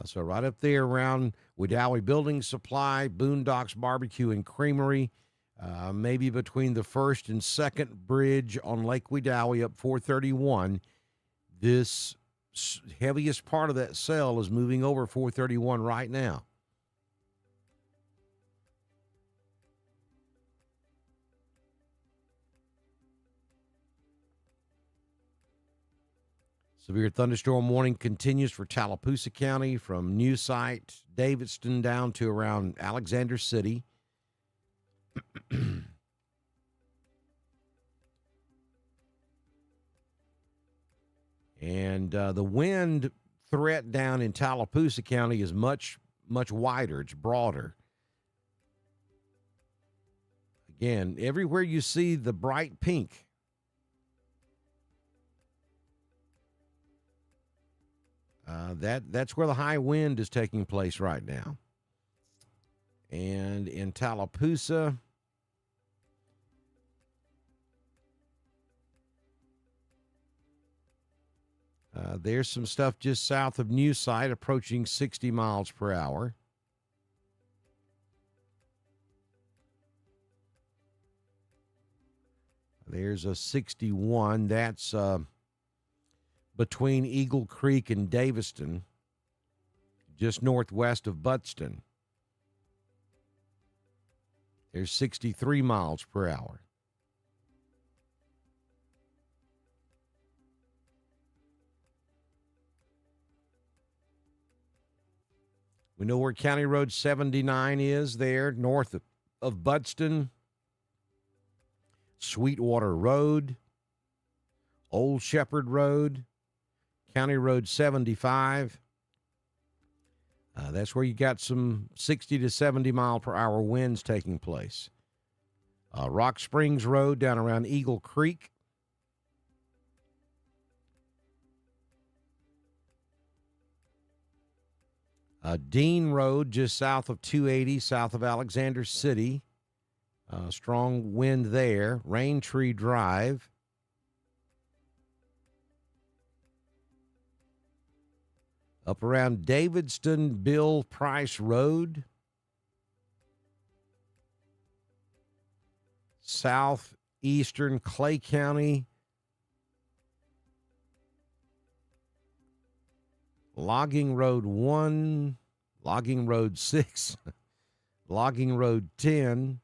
S2: So right up there around Wedowee Building Supply, Boondocks Barbecue and Creamery, maybe between the first and second bridge on Lake Wedowee up 431, this heaviest part of that cell is moving over 431 right now. Severe thunderstorm warning continues for Tallapoosa County from New Site, Davidston down to around Alexander City. And the wind threat down in Tallapoosa County is much, much wider. It's broader. Again, everywhere you see the bright pink, that's where the high wind is taking place right now. And in Tallapoosa, there's some stuff just south of New Site approaching 60 miles per hour. There's a 61. That's between Eagle Creek and Daviston, just northwest of Buttston. There's 63 miles per hour. We know where County Road 79 is there, north of Buttston. Sweetwater Road, Old Shepherd Road, County Road 75. That's where you got some 60 to 70 mile per hour winds taking place. Rock Springs Road down around Eagle Creek. Dean Road just south of 280, south of Alexander City. Strong wind there. Rain Tree Drive. Up around Davidston Bill Price Road. Southeastern Clay County. Logging Road 1, Logging Road 6, Logging Road 10,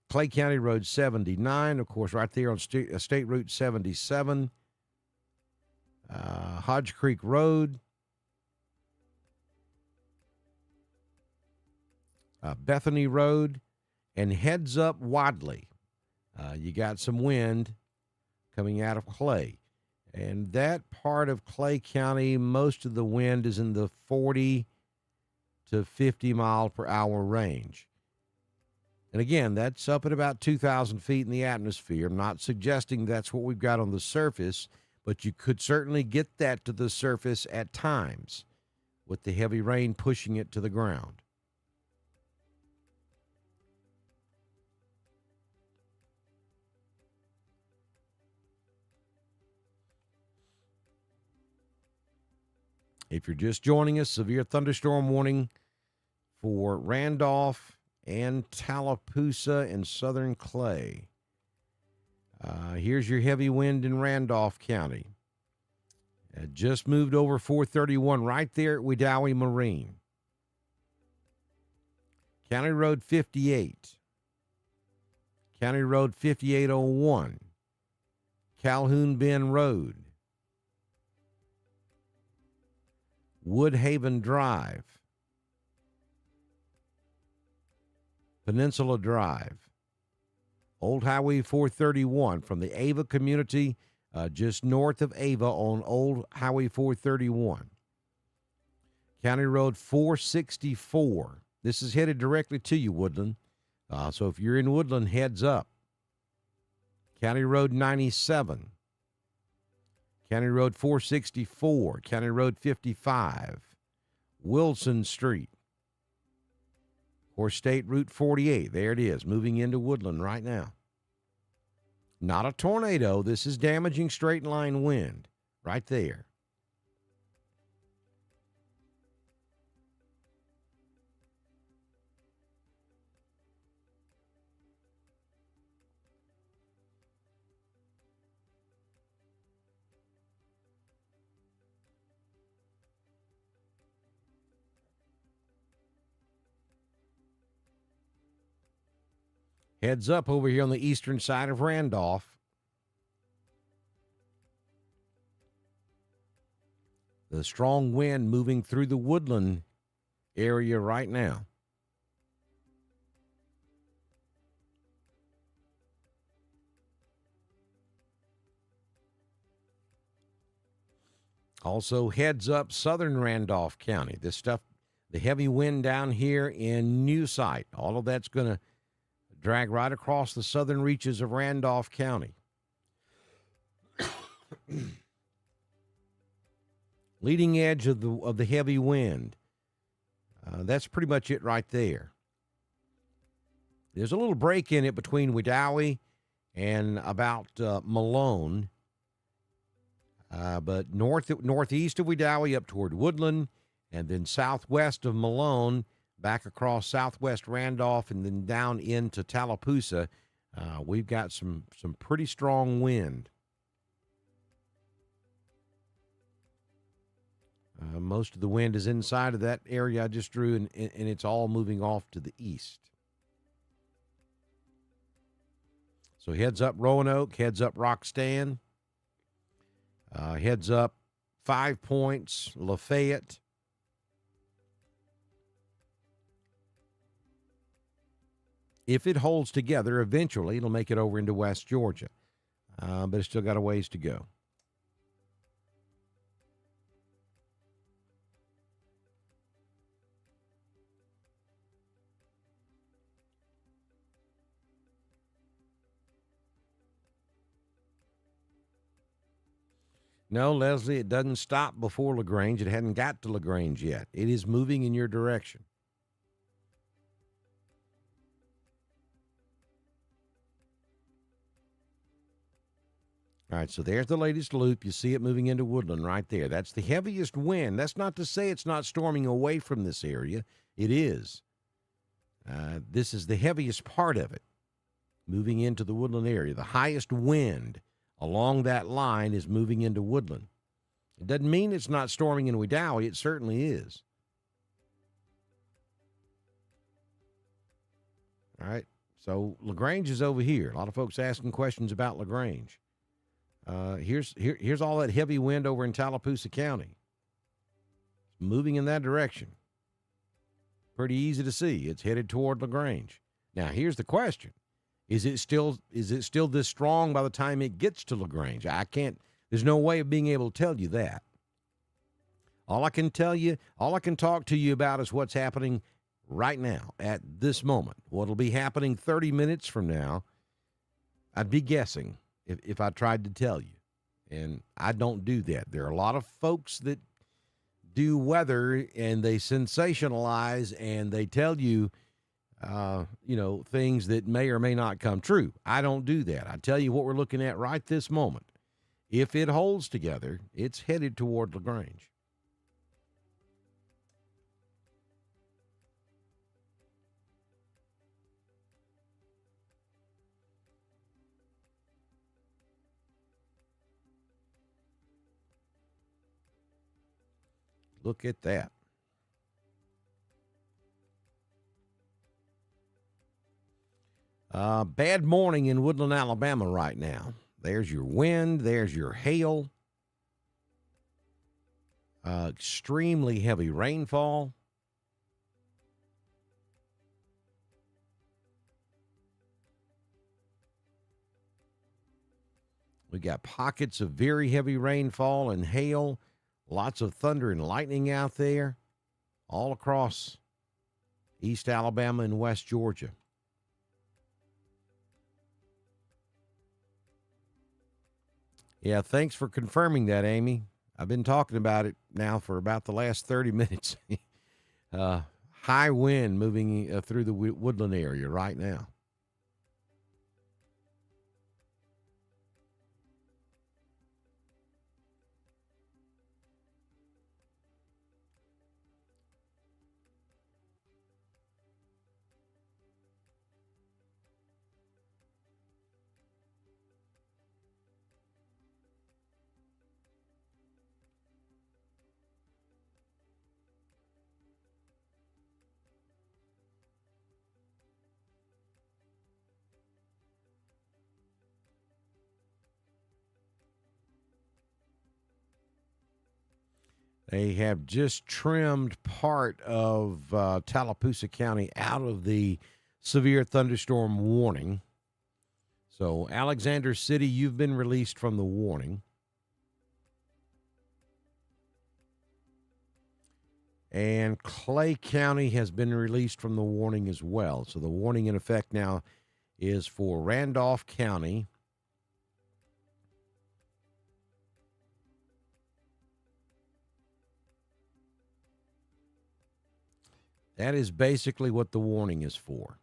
S2: Clay County Road 79, of course, right there on State Route 77, Hodge Creek Road, Bethany Road, and heads up Wadley. You got some wind coming out of Clay. And that part of Clay County, most of the wind is in the 40 to 50 mile per hour range. And again, that's up at about 2,000 feet in the atmosphere. I'm not suggesting that's what we've got on the surface, but you could certainly get that to the surface at times with the heavy rain pushing it to the ground. If you're just joining us, severe thunderstorm warning for Randolph and Tallapoosa and southern Clay. Here's your heavy wind in Randolph County. It just moved over 431 right there at Wedowee Marine. County Road 58. County Road 5801. Calhoun Bend Road. Woodhaven Drive, Peninsula Drive, Old Highway 431 from the Ava community just north of Ava on Old Highway 431. County Road 464. This is headed directly to you, Woodland. So if you're in Woodland, heads up. County Road 97. County Road 464, County Road 55, Wilson Street, or State Route 48. There it is, moving into Woodland right now. Not a tornado. This is damaging straight line wind right there. Heads up over here on the eastern side of Randolph. The strong wind moving through the Woodland area right now. Also, heads up southern Randolph County. This stuff, the heavy wind down here in New Site, all of that's going to drag right across the southern reaches of Randolph County. Leading edge of the heavy wind. That's pretty much it right there. There's a little break in it between Wedowee and about Malone. But northeast of Wedowee up toward Woodland, and then southwest of Malone, back across southwest Randolph, and then down into Tallapoosa, we've got some pretty strong wind. Most of the wind is inside of that area I just drew, and it's all moving off to the east. So heads up Roanoke, heads up Roxton, heads up 5 Points, Lafayette. If it holds together, eventually it'll make it over into West Georgia, but it's still got a ways to go. No, Leslie, it doesn't stop before LaGrange. It hadn't got to LaGrange yet. It is moving in your direction. All right, so there's the latest loop. You see it moving into Woodland right there. That's the heaviest wind. That's not to say it's not storming away from this area. It is. This is the heaviest part of it, moving into the Woodland area. The highest wind along that line is moving into Woodland. It doesn't mean it's not storming in Wedowee. It certainly is. All right, so LaGrange is over here. A lot of folks asking questions about LaGrange. Here's all that heavy wind over in Tallapoosa County. It's moving in that direction. Pretty easy to see. It's headed toward LaGrange. Now, here's the question. Is it still this strong by the time it gets to LaGrange? There's no way of being able to tell you that. All I can talk to you about is what's happening right now at this moment. What'll be happening 30 minutes from now, I'd be guessing if I tried to tell you. And I don't do that. There are a lot of folks that do weather and they sensationalize and they tell you, things that may or may not come true. I don't do that. I tell you what we're looking at right this moment. If it holds together, it's headed toward LaGrange. Look at that. Bad morning in Woodland, Alabama right now. There's your wind. There's your hail. Extremely heavy rainfall. We got pockets of very heavy rainfall and hail. Lots of thunder and lightning out there. All across East Alabama and West Georgia. Yeah, thanks for confirming that, Amy. I've been talking about it now for about the last 30 minutes. High wind moving through the Woodland area right now. They have just trimmed part of Tallapoosa County out of the severe thunderstorm warning. So, Alexander City, you've been released from the warning. And Clay County has been released from the warning as well. So, the warning in effect now is for Randolph County. That is basically what the warning is for.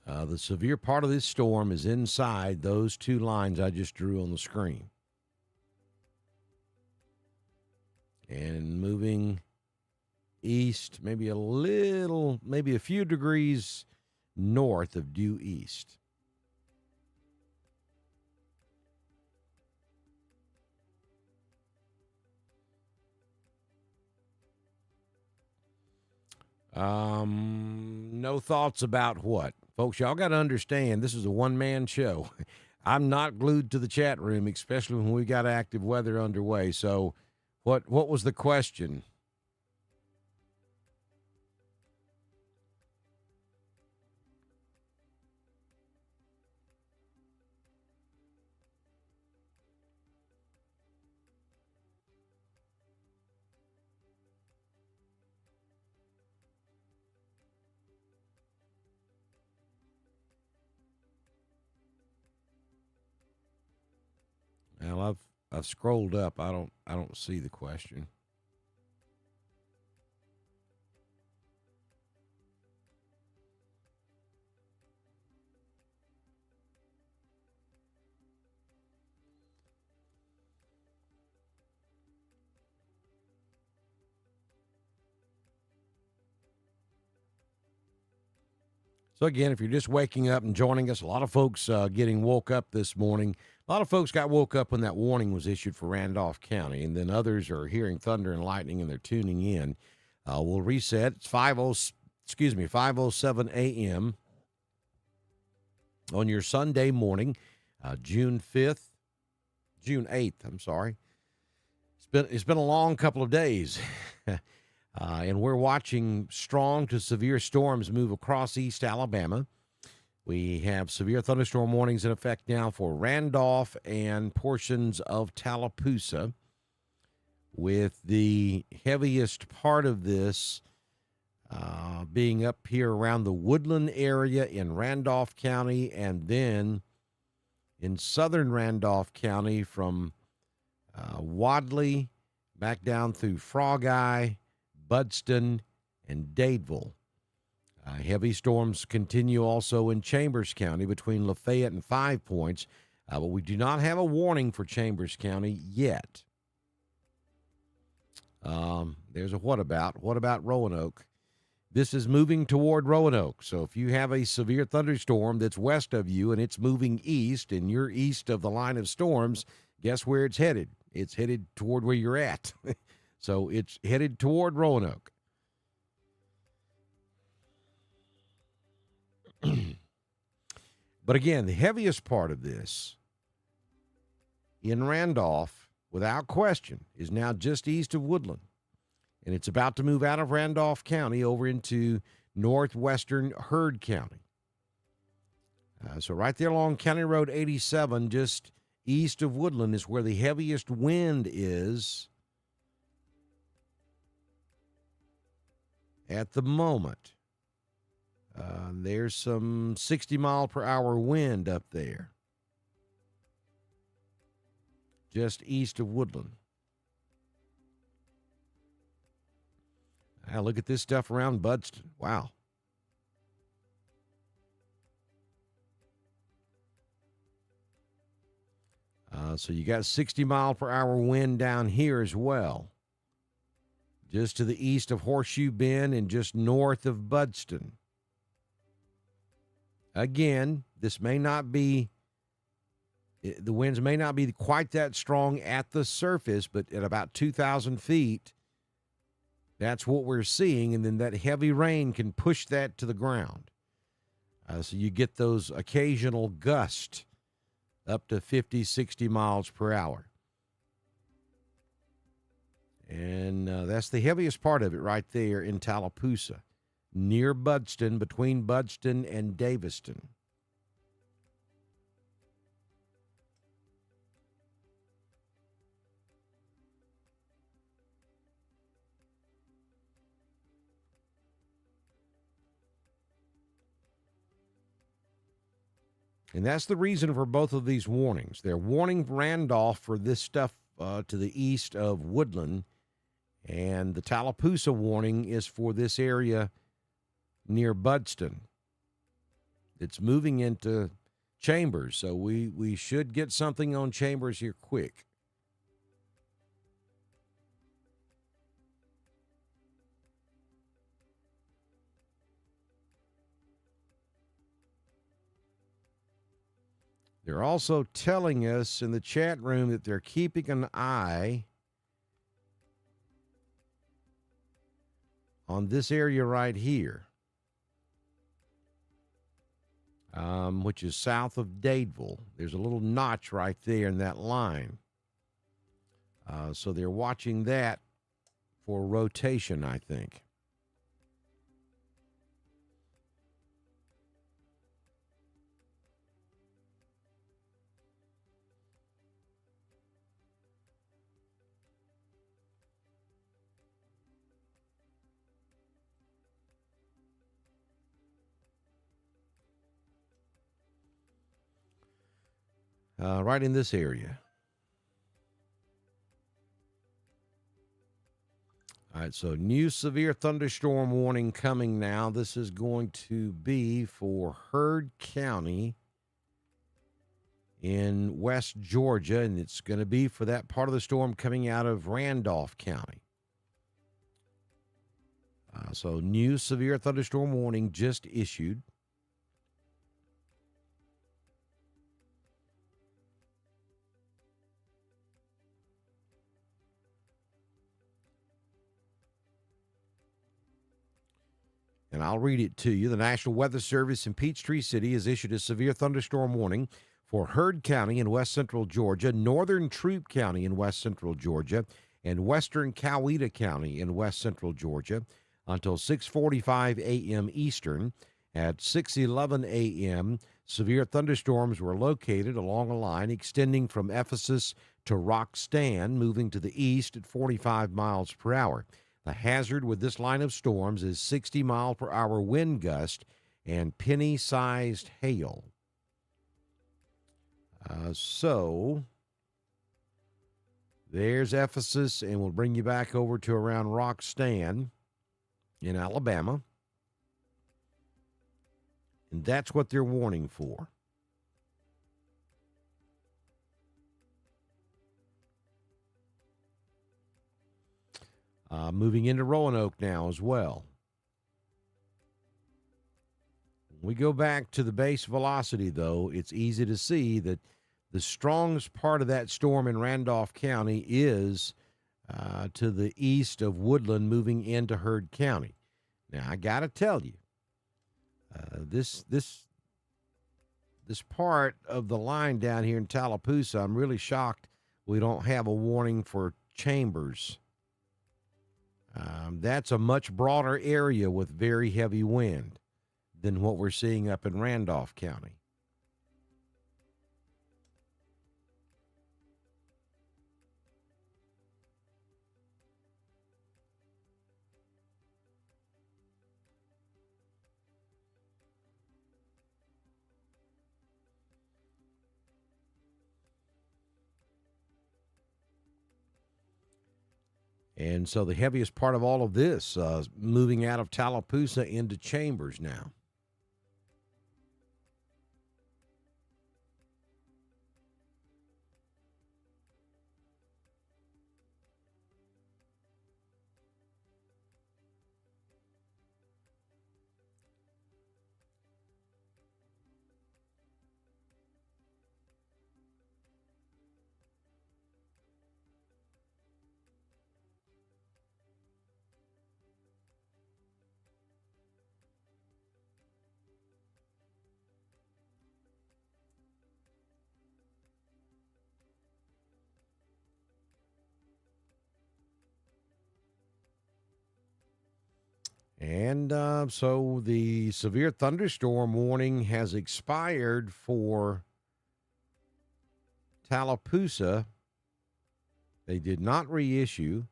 S2: The severe part of this storm is inside those two lines I just drew on the screen. And moving east, maybe a few degrees north of due east. No thoughts about what? Folks, y'all got to understand, this is a one-man show. I'm not glued to the chat room, especially when we got active weather underway. So, what was the question? Well, I've scrolled up. I don't see the question. So again, if you're just waking up and joining us, a lot of folks getting woke up this morning. A lot of folks got woke up when that warning was issued for Randolph County, and then others are hearing thunder and lightning and they're tuning in. We'll reset. It's 5:07 a.m. on your Sunday morning, June 8th. I'm sorry. It's been a long couple of days. And we're watching strong to severe storms move across East Alabama. We have severe thunderstorm warnings in effect now for Randolph and portions of Tallapoosa, with the heaviest part of this being up here around the Woodland area in Randolph County, and then in southern Randolph County from Wadley back down through Frog Eye, Budston, and Dadeville. Heavy storms continue also in Chambers County between Lafayette and 5 Points, but we do not have a warning for Chambers County yet. There's a what about. What about Roanoke? This is moving toward Roanoke. So if you have a severe thunderstorm that's west of you and it's moving east and you're east of the line of storms, guess where it's headed? It's headed toward where you're at. So it's headed toward Roanoke. But again, the heaviest part of this in Randolph, without question, is now just east of Woodland. And it's about to move out of Randolph County over into northwestern Heard County. So right there along County Road 87, just east of Woodland, is where the heaviest wind is at the moment. There's some 60-mile-per-hour wind up there, just east of Woodland. Now look at this stuff around Budston. Wow. So you got 60-mile-per-hour wind down here as well, just to the east of Horseshoe Bend and just north of Budston. Again, this may not be, the winds may not be quite that strong at the surface, but at about 2,000 feet, that's what we're seeing, and then that heavy rain can push that to the ground. So you get those occasional gusts up to 50, 60 miles per hour. And that's the heaviest part of it right there in Tallapoosa, near Budston, between Budston and Daviston. And that's the reason for both of these warnings. They're warning Randolph for this stuff to the east of Woodland, and the Tallapoosa warning is for this area near Budston. It's moving into Chambers, so we should get something on Chambers here quick. They're also telling us in the chat room that they're keeping an eye on this area right here. which is south of Dadeville. There's a little notch right there in that line. So they're watching that for rotation, I think. Right in this area. All right, so new severe thunderstorm warning coming now. This is going to be for Heard County in West Georgia, and it's going to be for that part of the storm coming out of Randolph County. So new severe thunderstorm warning just issued. And I'll read it to you. The National Weather Service in Peachtree City has issued a severe thunderstorm warning for Heard County in west central Georgia, northern Troup County in west central Georgia, and western Coweta County in west central Georgia until 6:45 a.m. Eastern. At 6:11 a.m., severe thunderstorms were located along a line extending from Ephesus to Roxton, moving to the east at 45 miles per hour. The hazard with this line of storms is 60-mile-per-hour wind gust and penny-sized hail. So there's Ephesus, and we'll bring you back over to around Roxton in Alabama. And that's what they're warning for. Moving into Roanoke now as well. When we go back to the base velocity, though, it's easy to see that the strongest part of that storm in Randolph County is to the east of Woodland, moving into Heard County. Now, I got to tell you, this part of the line down here in Tallapoosa, I'm really shocked we don't have a warning for Chambers. That's a much broader area with very heavy wind than what we're seeing up in Randolph County. And so the heaviest part of all of this, moving out of Tallapoosa into Chambers now. And so the severe thunderstorm warning has expired for Tallapoosa. They did not reissue.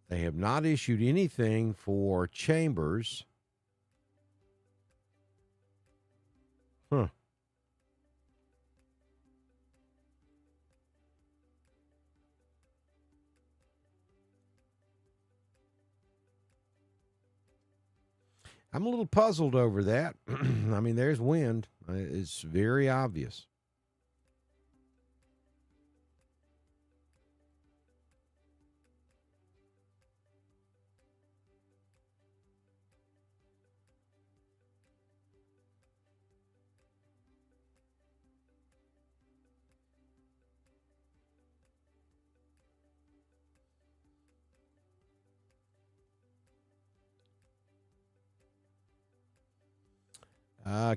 S2: They have not issued anything for Chambers. Huh. I'm a little puzzled over that. I mean, there's wind. It's very obvious.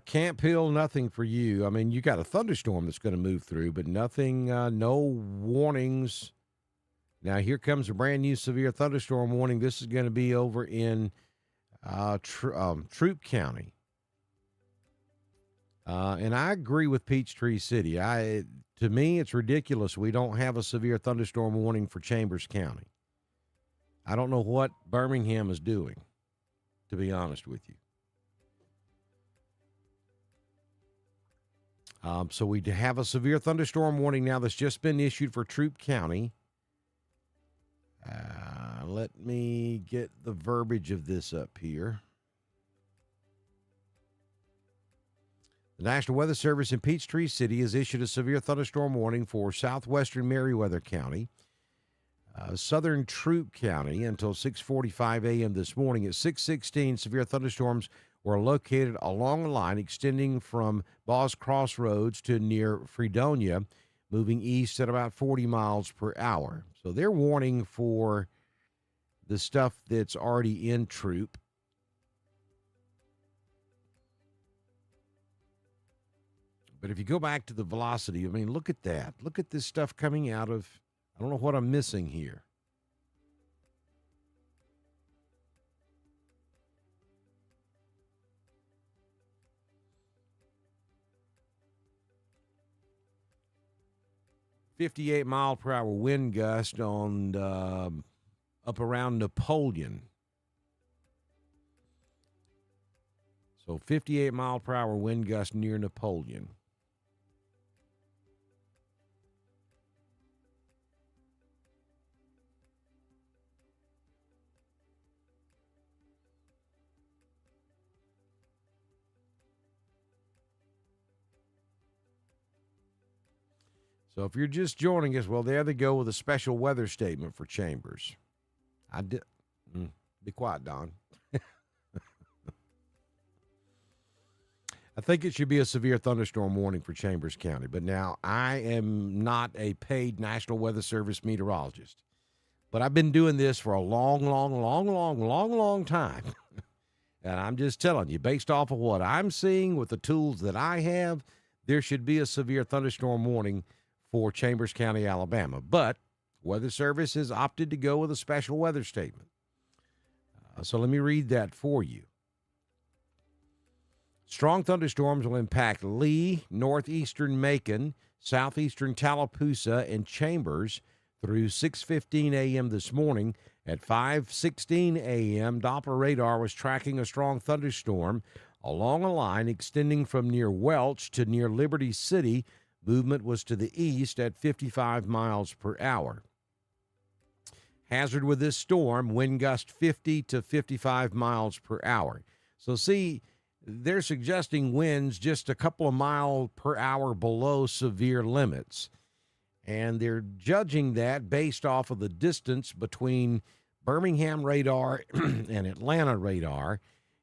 S2: Camp Hill, nothing for you. I mean, you got a thunderstorm that's going to move through, but nothing, no warnings. Now, here comes a brand new severe thunderstorm warning. This is going to be over in Troup County. And I agree with Peachtree City. To me, it's ridiculous we don't have a severe thunderstorm warning for Chambers County. I don't know what Birmingham is doing, to be honest with you. So we have a severe thunderstorm warning now that's just been issued for Troup County. Let me get the verbiage of this up here. The National Weather Service in Peachtree City has issued a severe thunderstorm warning for southwestern Meriwether County, southern Troup County until 6:45 a.m. this morning. At 6:16, severe thunderstorms were located along a line extending from Boss Crossroads to near Fredonia, moving east at about 40 miles per hour. So they're warning for the stuff that's already in Troup. But if you go back to the velocity, I mean, look at that. Look at this stuff coming out of, I don't know what I'm missing here. .58-mile-per-hour wind gust on up around Napoleon. So 58-mile-per-hour wind gust near Napoleon. So if you're just joining us, well, there they go with a special weather statement for Chambers. Be quiet, Don. I think it should be a severe thunderstorm warning for Chambers County. But now, I am not a paid National Weather Service meteorologist. But I've been doing this for a long time. And I'm just telling you, based off of what I'm seeing with the tools that I have, there should be a severe thunderstorm warning for Chambers County, Alabama. But Weather Service has opted to go with a special weather statement. So let me read that for you. Strong thunderstorms will impact Lee, northeastern Macon, southeastern Tallapoosa, and Chambers through 6:15 a.m. this morning. At 5:16 a.m., Doppler radar was tracking a strong thunderstorm along a line extending from near Welch to near Liberty City. Movement was to the east at 55 miles per hour. Hazard with this storm, wind gust 50 to 55 miles per hour. So see, they're suggesting winds just a couple of miles per hour below severe limits. And they're judging that based off of the distance between Birmingham radar and Atlanta radar.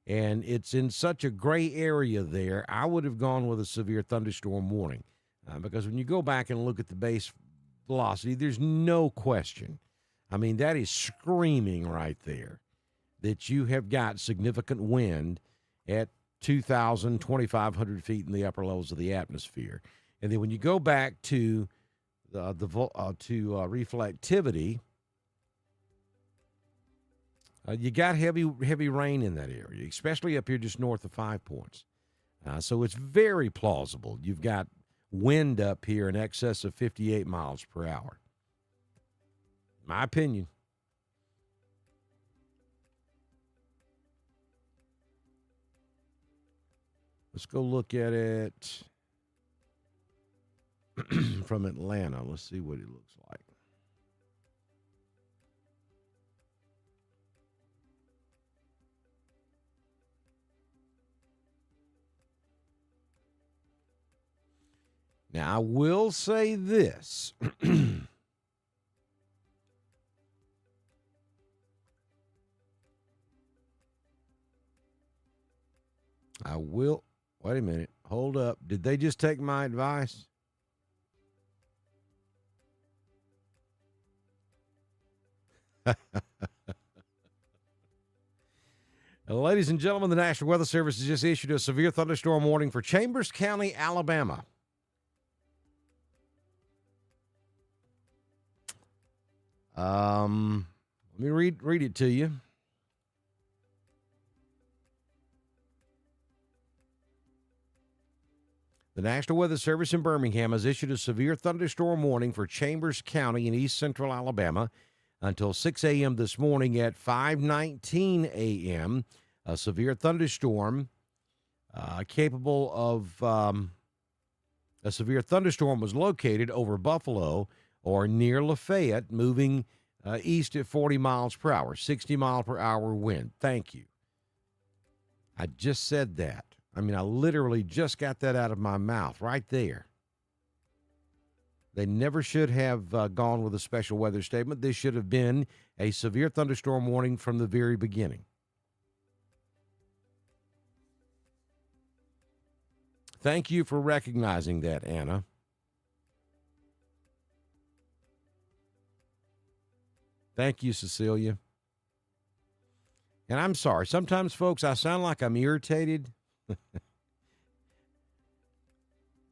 S2: And it's in such a gray area there, I would have gone with a severe thunderstorm warning. Because when you go back and look at the base velocity, there's no question. I mean, that is screaming right there that you have got significant wind at 2,000, 2,500 feet in the upper levels of the atmosphere. And then when you go back to reflectivity, you got heavy rain in that area, especially up here just north of 5 Points. So it's very plausible. You've got wind up here in excess of 58 miles per hour. My opinion. Let's go look at it from Atlanta. Let's see what it looks like. Now, I will say this. Wait a minute. Hold up. Did they just take my advice? Ladies and gentlemen, the National Weather Service has just issued a severe thunderstorm warning for Chambers County, Alabama. Let me read it to you. The National Weather Service in Birmingham has issued a severe thunderstorm warning for Chambers County in east central Alabama until 6 a.m. this morning at 5:19 a.m. A severe thunderstorm capable of a severe thunderstorm was located over Buffalo or near Lafayette, moving east at 40 miles per hour, 60 mile per hour wind. Thank you. I just said that. I mean, I literally just got that out of my mouth right there. They never should have gone with a special weather statement. This should have been a severe thunderstorm warning from the very beginning. Thank you for recognizing that, Anna. Thank you, Cecilia. And I'm sorry. Sometimes, folks, I sound like I'm irritated.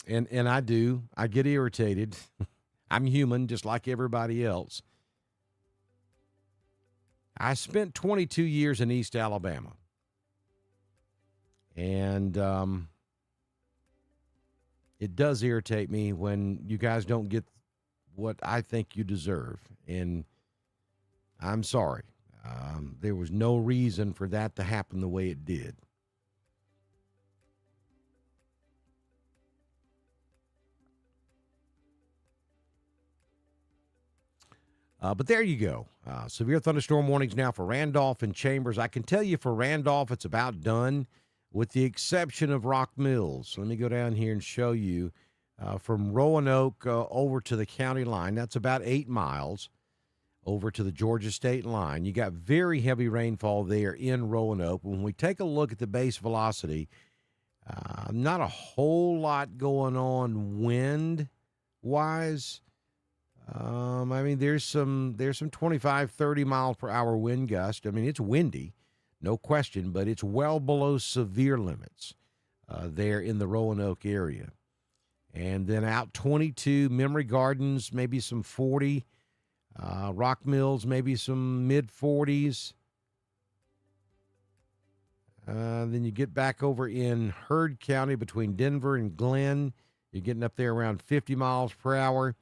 S2: and I do. I get irritated. I'm human just like everybody else. I spent 22 years in East Alabama. And it does irritate me when you guys don't get what I think you deserve. And I'm sorry. There was no reason for that to happen the way it did. But there you go. Severe thunderstorm warnings now for Randolph and Chambers. I can tell you for Randolph, it's about done, with the exception of Rock Mills. Let me go down here and show you from Roanoke over to the county line. That's about 8 miles over to the Georgia state line. You got very heavy rainfall there in Roanoke. When we take a look at the base velocity, not a whole lot going on wind-wise. I mean, there's some 25, 30 mile per hour wind gust. I mean, it's windy, no question, but it's well below severe limits there in the Roanoke area. And then out 22, Memory Gardens, maybe some 40. Rock Mills, maybe some mid-40s. Then you get back over in Heard County between Denver and Glenn. You're getting up there around 50 miles per hour.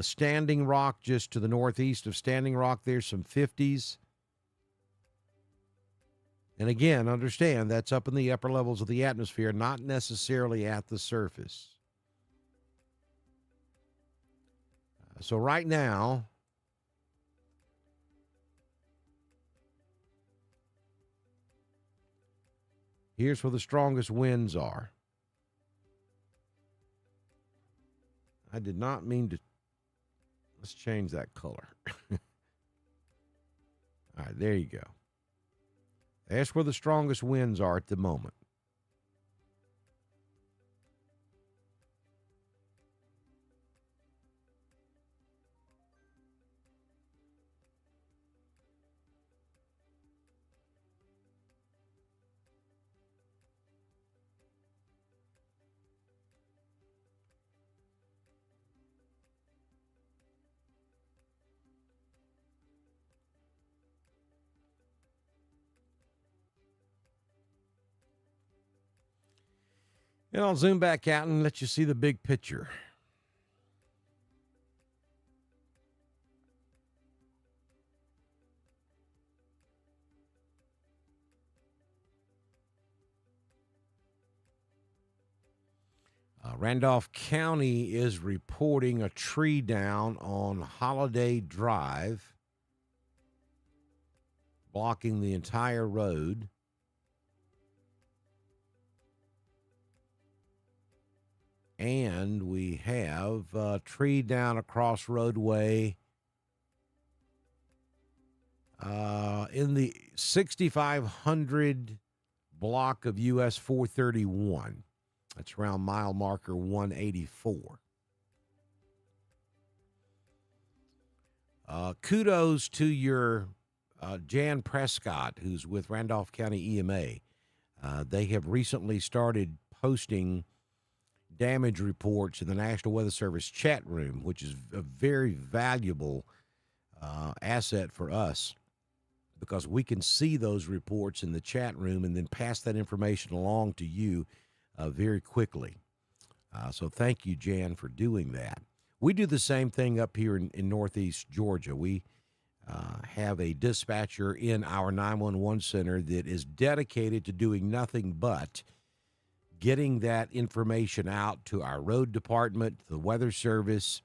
S2: Standing Rock, just to the northeast of Standing Rock, there's some 50s. And again, understand that's up in the upper levels of the atmosphere, not necessarily at the surface. So right now, here's where the strongest winds are. I did not mean to. Let's change that color. All right, there you go. That's where the strongest winds are at the moment. And I'll zoom back out and let you see the big picture. Randolph County is reporting a tree down on Holiday Drive, blocking the entire road. And we have a tree down across roadway in the 6500 block of US 431. That's around mile marker 184. Kudos to your Jan Prescott, who's with Randolph County EMA. They have recently started posting damage reports in the National Weather Service chat room, which is a very valuable asset for us because we can see those reports in the chat room and then pass that information along to you very quickly. So thank you, Jan, for doing that. We do the same thing up here in Northeast Georgia. We have a dispatcher in our 911 center that is dedicated to doing nothing but getting that information out to our road department, the weather service,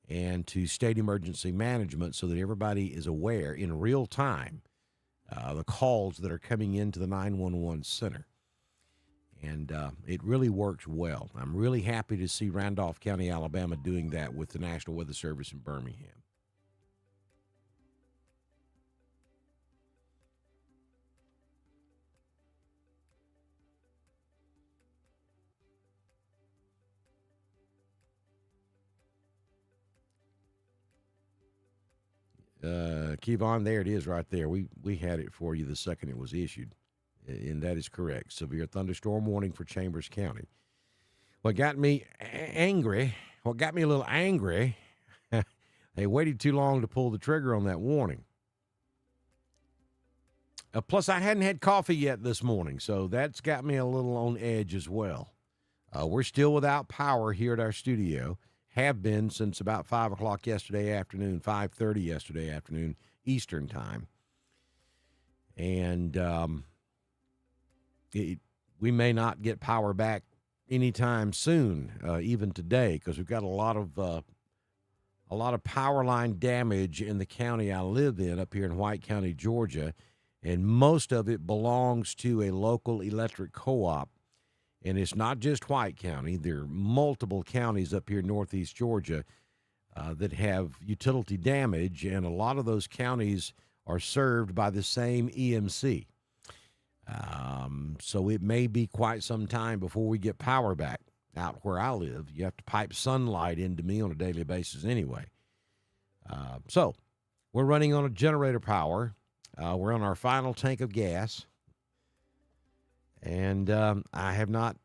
S2: and to state emergency management so that everybody is aware in real time the calls that are coming into the 911 center. And it really works well. I'm really happy to see Randolph County, Alabama doing that with the National Weather Service in Birmingham. Kevon, there it is right there. We had it for you the second it was issued, and that is correct. Severe thunderstorm warning for Chambers County. What got me angry, a little angry, they waited too long to pull the trigger on that warning. Plus, I hadn't had coffee yet this morning, so that's got me a little on edge as well. We're still without power here at our studio. Have been since about 5 o'clock yesterday afternoon, 5:30 yesterday afternoon, Eastern time. And we may not get power back anytime soon, even today, because we've got a lot of power line damage in the county I live in up here in White County, Georgia, and most of it belongs to a local electric co-op. And it's not just White County. There are multiple counties up here in Northeast Georgia that have utility damage, and a lot of those counties are served by the same EMC. So it may be quite some time before we get power back out where I live. You have to pipe sunlight into me on a daily basis anyway. So we're running on a generator power. We're on our final tank of gas. And I have not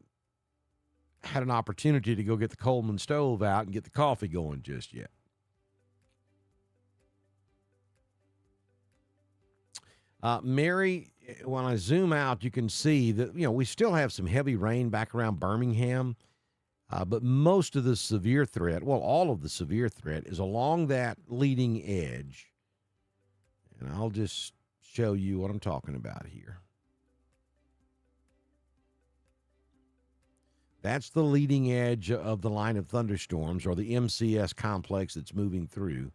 S2: had an opportunity to go get the Coleman stove out and get the coffee going just yet. Mary, when I zoom out, you can see that, we still have some heavy rain back around Birmingham, but most of the severe threat, all of the severe threat is along that leading edge. And I'll just show you what I'm talking about here. That's the leading edge of the line of thunderstorms, or the MCS complex that's moving through.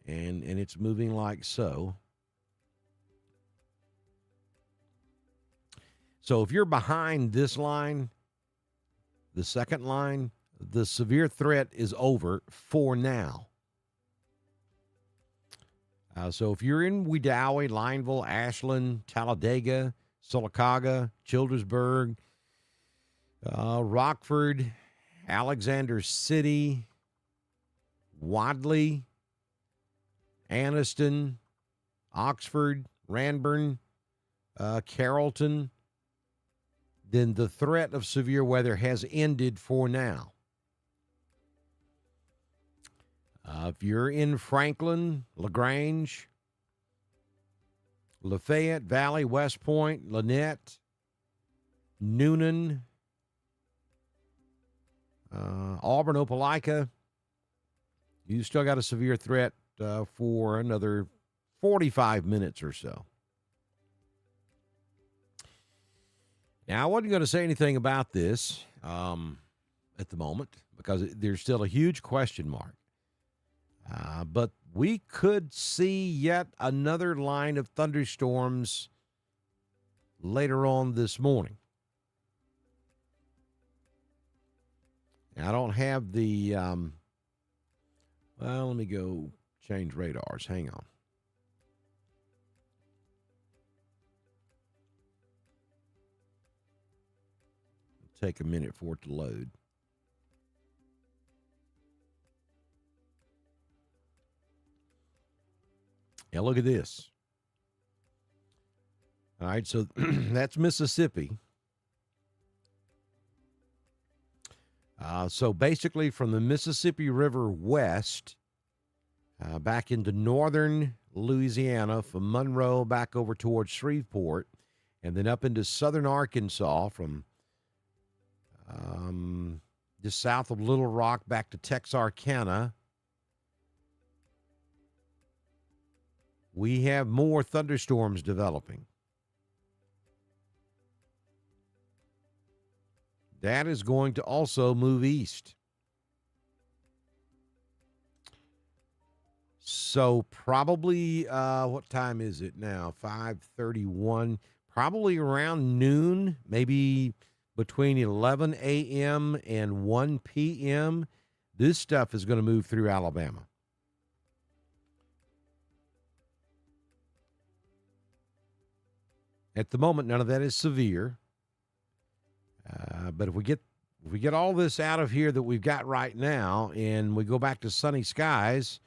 S2: And it's moving like so. So if you're behind this line, the second line, the severe threat is over for now. So if you're in Wedowee, Lineville, Ashlin, Talladega, Sylacauga, Childersburg, Rockford, Alexander City, Wadley, Anniston, Oxford, Ranburne, Carrollton, then the threat of severe weather has ended for now. If you're in Franklin, LaGrange, Lafayette Valley, West Point, Lynette, Noonan, Auburn, Opelika, you still got a severe threat for another 45 minutes or so. Now, I wasn't going to say anything about this at the moment because there's still a huge question mark. But we could see yet another line of thunderstorms later on this morning. Now, I don't have the, let me go change radars. Hang on. It'll take a minute for it to load. Yeah, look at this. All right, so that's Mississippi. So basically from the Mississippi River west back into northern Louisiana, from Monroe back over towards Shreveport, and then up into southern Arkansas from just south of Little Rock back to Texarkana. We have more thunderstorms developing. That is going to also move east. So probably, what time is it now? 5:31. Probably around noon, maybe between 11 a.m. and 1 p.m., this stuff is going to move through Alabama. At the moment, none of that is severe. But if we get all this out of here that we've got right now and we go back to sunny skies,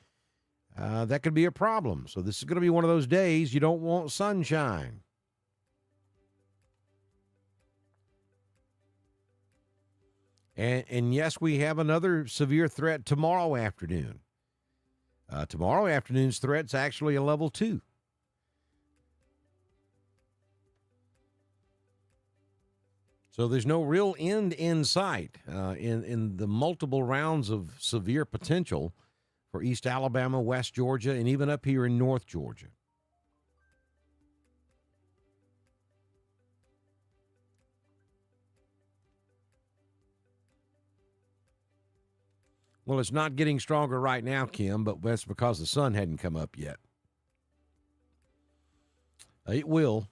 S2: that could be a problem. So this is going to be one of those days you don't want sunshine. And yes, we have another severe threat tomorrow afternoon. Tomorrow afternoon's threat's actually a level 2. So there's no real end in sight in the multiple rounds of severe potential for East Alabama, West Georgia, and even up here in North Georgia. Well, it's not getting stronger right now, Kim, but that's because the sun hadn't come up yet. It will.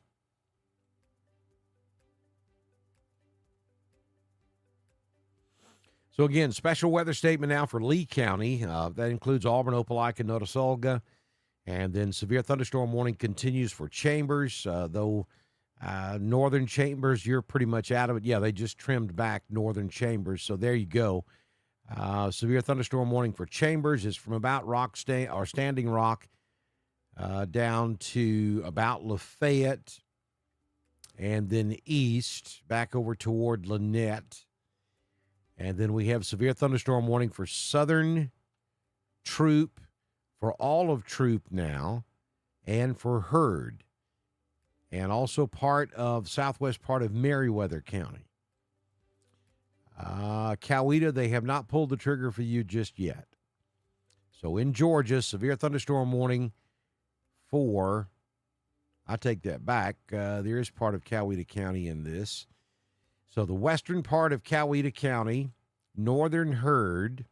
S2: So, again, special weather statement now for Lee County. That includes Auburn, Opelika, Notasulga. And then severe thunderstorm warning continues for Chambers, though northern Chambers, you're pretty much out of it. Yeah, they just trimmed back northern Chambers, so there you go. Severe thunderstorm warning for Chambers is from about Standing Rock down to about Lafayette, and then east back over toward Lynette. And then we have severe thunderstorm warning for southern Troop, for all of Troop now, and for Hurd, and also part of southwest part of Meriwether County. Coweta, they have not pulled the trigger for you just yet. So in Georgia, severe thunderstorm warning for, I take that back, there is part of Coweta County in this. So the western part of Coweta County, northern Hurd,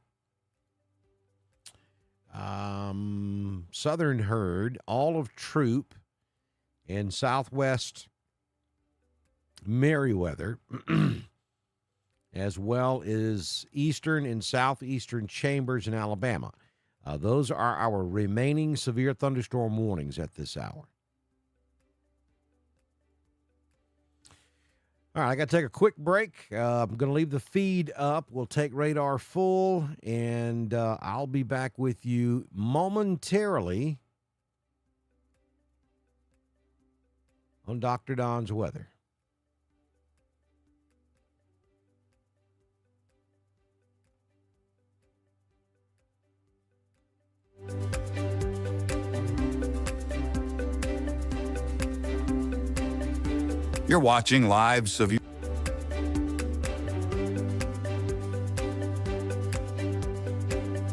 S2: southern Hurd, all of Troop, and southwest Meriwether, as well as eastern and southeastern Chambers in Alabama. Those are our remaining severe thunderstorm warnings at this hour. All right, I got to take a quick break. I'm going to leave the feed up. We'll take radar full, and I'll be back with you momentarily on Dr. Don's weather.
S1: You're watching live severe.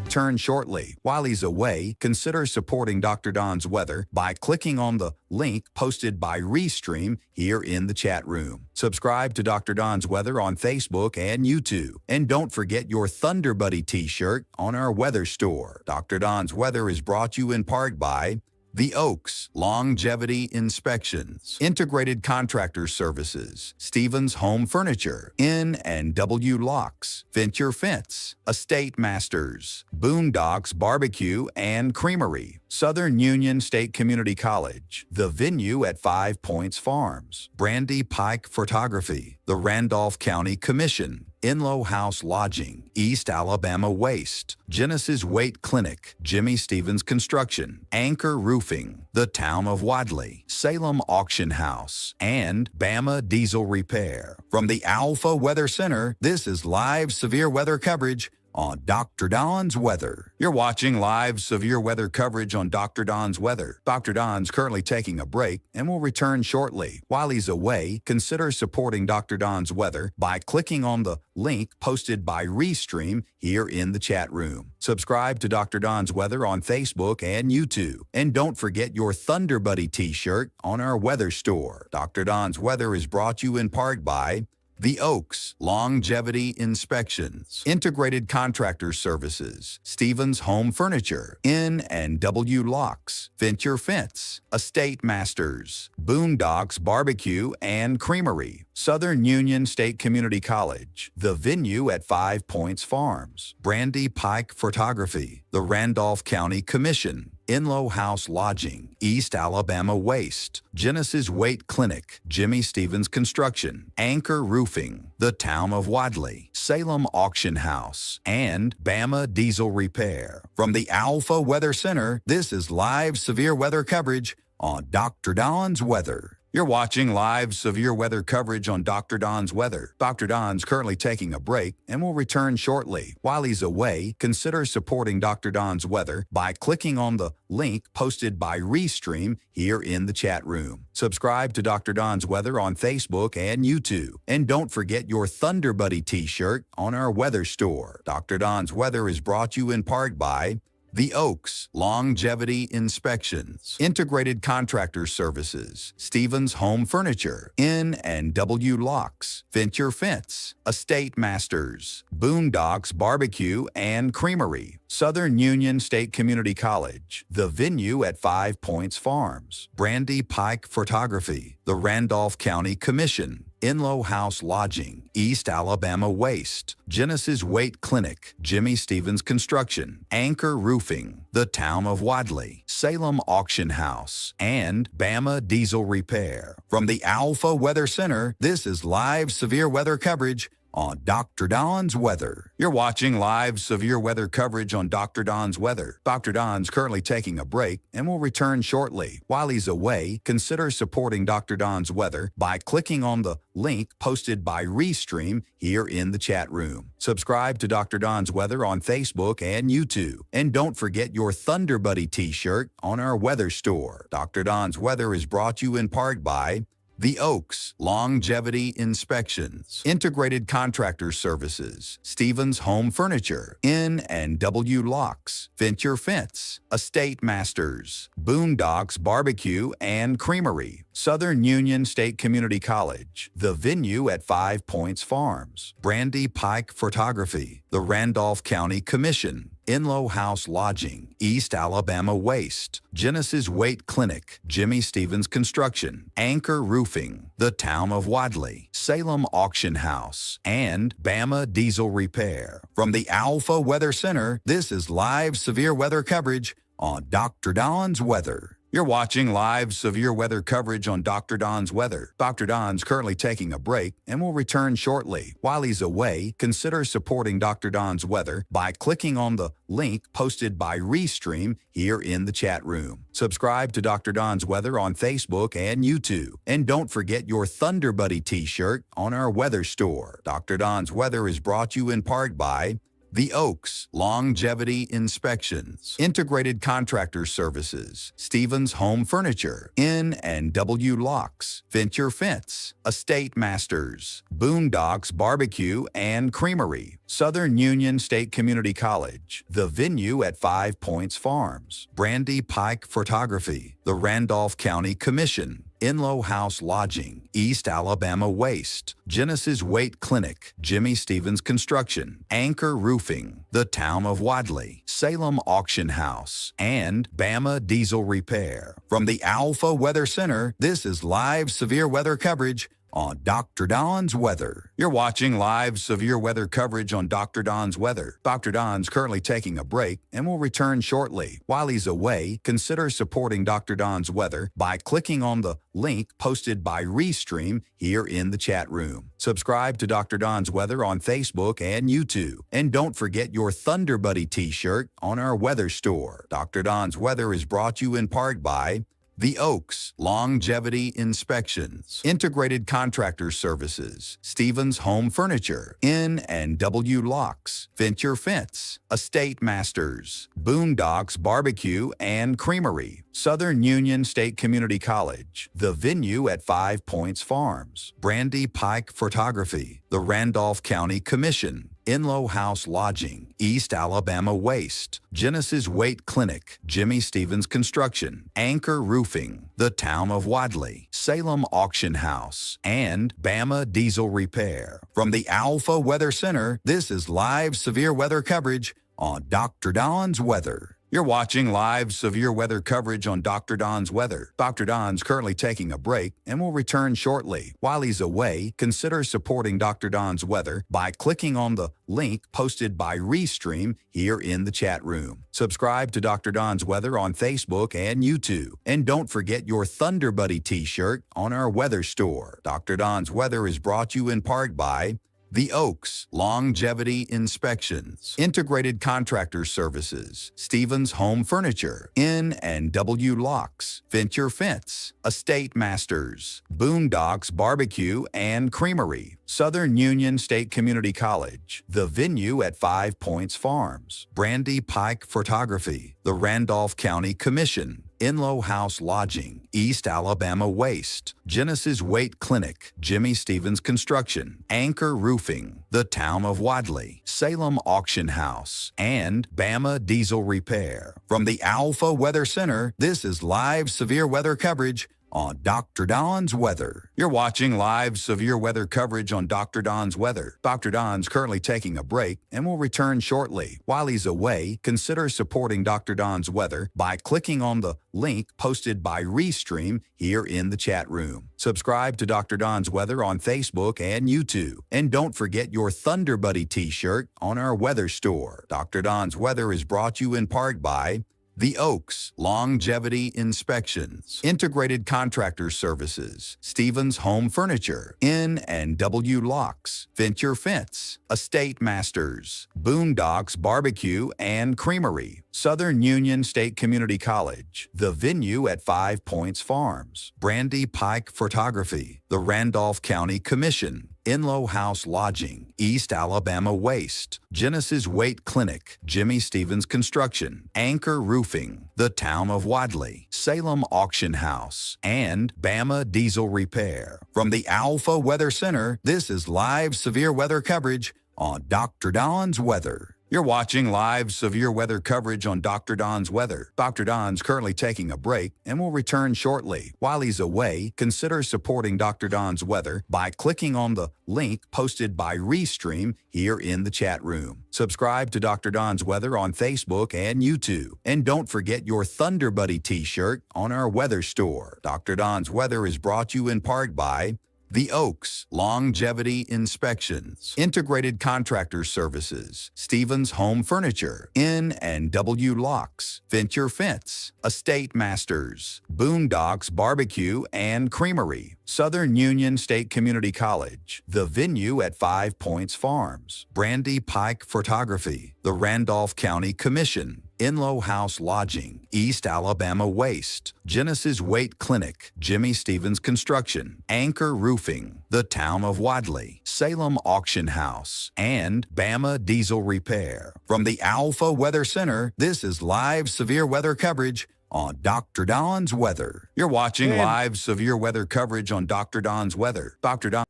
S1: Turn shortly. While he's away, consider supporting Dr. Don's weather by clicking on the link posted by Restream here in the chat room. Subscribe to Dr. Don's weather on Facebook and YouTube. And don't forget your Thunder Buddy t-shirt on our weather store. Dr. Don's weather is brought to you in part by The Oaks Longevity Inspections, Integrated Contractor Services, Stevens Home Furniture, N&W Locks, Venture Fence, Estate Masters, Boondocks Barbecue and Creamery, Southern Union State Community College, The Venue at 5 Points Farms, Brandy Pike Photography, the Randolph County Commission, In-Law House Lodging, East Alabama Waste, Genesis Weight Clinic, Jimmy Stevens Construction, Anchor Roofing, the Town of Wadley, Salem Auction House, and Bama Diesel Repair. From the Alpha Weather Center, this is live severe weather coverage on Dr. Don's Weather. You're watching live severe weather coverage on Dr. Don's Weather. Dr. Don's currently taking a break and will return shortly. While he's away, consider supporting Dr. Don's Weather by clicking on the link posted by Restream here in the chat room. Subscribe to Dr. Don's Weather on Facebook and YouTube. And don't forget your Thunder Buddy t-shirt on our weather store. Dr. Don's Weather is brought to you in part by The Oaks, Longevity Inspections, Integrated Contractor Services, Stevens Home Furniture, N&W Locks, Venture Fence, Estate Masters, Boondocks Barbecue and Creamery, Southern Union State Community College, The Venue at 5 Points Farms, Brandy Pike Photography, the Randolph County Commission, In-Law House Lodging, East Alabama Waste, Genesis Weight Clinic, Jimmy Stevens Construction, Anchor Roofing, the Town of Wadley, Salem Auction House, and Bama Diesel Repair. From the Alpha Weather Center, this is live severe weather coverage on Dr. Don's Weather. You're watching live severe weather coverage on Dr. Don's Weather. Dr. Don's currently taking a break and will return shortly. While he's away, consider supporting Dr. Don's Weather by clicking on the link posted by Restream here in the chat room. Subscribe to Dr. Don's Weather on Facebook and YouTube. And don't forget your Thunder Buddy t-shirt on our weather store. Dr. Don's Weather is brought to you in part by The Oaks, Longevity Inspections, Integrated Contractor Services, Stevens Home Furniture, N&W Locks, Venture Fence, Estate Masters, Boondocks Barbecue and Creamery, Southern Union State Community College, The Venue at 5 Points Farms, Brandy Pike Photography, the Randolph County Commission, In-Law House Lodging, East Alabama Waste, Genesis Weight Clinic, Jimmy Stevens Construction, Anchor Roofing, the Town of Wadley, Salem Auction House, and Bama Diesel Repair. From the Alpha Weather Center, this is live severe weather coverage on Dr. Don's Weather. You're watching live severe weather coverage on Dr. Don's Weather. Dr. Don's currently taking a break and will return shortly. While he's away, consider supporting Dr. Don's Weather by clicking on the link posted by Restream here in the chat room. Subscribe to Dr. Don's Weather on Facebook and YouTube. And don't forget your Thunder Buddy t-shirt on our weather store. Dr. Don's Weather is brought to you in part by The Oaks, Longevity Inspections, Integrated Contractor Services, Stevens Home Furniture, N&W Locks, Venture Fence, Estate Masters, Boondocks Barbecue and Creamery, Southern Union State Community College, The Venue at 5 Points Farms, Brandy Pike Photography, the Randolph County Commission, In-Law House Lodging, East Alabama Waste, Genesis Weight Clinic, Jimmy Stevens Construction, Anchor Roofing, the Town of Wadley, Salem Auction House, and Bama Diesel Repair. From the Alpha Weather Center, this is live severe weather coverage on Dr. Don's Weather. You're watching live severe weather coverage on Dr. Don's Weather. Dr. Don's currently taking a break and will return shortly. While he's away, consider supporting Dr. Don's Weather by clicking on the link posted by Restream here in the chat room. Subscribe to Dr. Don's Weather on Facebook and YouTube. And don't forget your Thunder Buddy t-shirt on our weather store. Dr. Don's Weather is brought to you in part by The Oaks, Longevity Inspections, Integrated Contractor Services, Stevens Home Furniture, N&W Locks, Venture Fence, Estate Masters, Boondocks Barbecue and Creamery, Southern Union State Community College, The Venue at 5 Points Farms, Brandy Pike Photography, the Randolph County Commission, In-Law House Lodging, East Alabama Waste, Genesis Weight Clinic, Jimmy Stevens Construction, Anchor Roofing, the Town of Wadley, Salem Auction House, and Bama Diesel Repair. From the Alpha Weather Center, this is live severe weather coverage on Dr. Don's Weather. You're watching live severe weather coverage on Dr. Don's Weather. Dr. Don's currently taking a break and will return shortly. While he's away, consider supporting Dr. Don's Weather by clicking on the link posted by Restream here in the chat room. Subscribe to Dr. Don's Weather on Facebook and YouTube. And don't forget your Thunder Buddy t-shirt on our weather store. Dr. Don's Weather is brought to you in part by The Oaks, Longevity Inspections, Integrated Contractor Services, Stevens Home Furniture, N&W Locks, Venture Fence, Estate Masters, Boondocks Barbecue and Creamery, Southern Union State Community College, The Venue at 5 Points Farms, Brandy Pike Photography, the Randolph County Commission, Inlow House Lodging, East Alabama Waste, Genesis Weight Clinic, Jimmy Stevens Construction, Anchor Roofing, the Town of Wadley, Salem Auction House, and Bama Diesel Repair. From the Alpha Weather Center, this is live severe weather coverage on Dr. Don's Weather. You're watching live severe weather coverage on Dr. Don's Weather. Dr. Don's currently taking a break and will return shortly. While he's away, consider supporting Dr. Don's Weather by clicking on the link posted by Restream here in the chat room. Subscribe to Dr. Don's Weather on Facebook and YouTube. And don't forget your Thunder Buddy t-shirt on our weather store. Dr. Don's Weather is brought to you in part by The Oaks, Longevity Inspections, Integrated Contractor Services, Stevens Home Furniture, N&W Locks, Venture Fence, Estate Masters, Boondocks Barbecue and Creamery, Southern Union State Community College, The Venue at 5 Points Farms, Brandy Pike Photography, the Randolph County Commission, Inlow House Lodging, East Alabama Waste, Genesis Weight Clinic, Jimmy Stevens Construction, Anchor Roofing, the Town of Wadley, Salem Auction House, and Bama Diesel Repair. From the Alpha Weather Center, this is live severe weather coverage on Dr. Don's Weather. You're watching live severe weather coverage on Dr. Don's Weather. Dr. Don's currently taking a break and will return shortly. While he's away, consider supporting Dr. Don's Weather by clicking on the link posted by Restream here in the chat room. Subscribe to Dr. Don's Weather on Facebook and YouTube. And don't forget your Thunder Buddy t-shirt on our weather store. Dr. Don's Weather is brought to you in part by The Oaks, Longevity Inspections, Integrated Contractor Services, Stevens Home Furniture, N&W Locks, Venture Fence, Estate Masters, Boondocks Barbecue and Creamery, Southern Union State Community College, The Venue at 5 Points Farms, Brandy Pike Photography, the Randolph County Commission, Inlow House Lodging, East Alabama Waste, Genesis Weight Clinic, Jimmy Stevens Construction, Anchor Roofing, the Town of Wadley, Salem Auction House, and Bama Diesel Repair. From the Alpha Weather Center, this is live severe weather coverage on Dr. Don's Weather. You're watching live severe weather coverage on Dr. Don's Weather. Dr. Don's currently taking a break and will return shortly. While he's away, consider supporting Dr. Don's Weather by clicking on the link posted by Restream here in the chat room. Subscribe to Dr. Don's Weather on Facebook and YouTube. And don't forget your Thunder Buddy t-shirt on our weather store. Dr. Don's Weather is brought to you in part by The Oaks, Longevity Inspections, Integrated Contractor Services, Stevens Home Furniture, N&W Locks, Venture Fence, Estate Masters, Boondocks Barbecue and Creamery, Southern Union State Community College, The Venue at 5 Points Farms, Brandy Pike Photography, the Randolph County Commission, Inlow House Lodging, East Alabama Waste, Genesis Weight Clinic, Jimmy Stevens Construction, Anchor Roofing, the Town of Wadley, Salem Auction House, and Bama Diesel Repair. From the Alpha Weather Center, this is live severe weather coverage on Dr. Don's Weather. You're watching live severe weather coverage on Dr. Don's Weather. Dr. Don.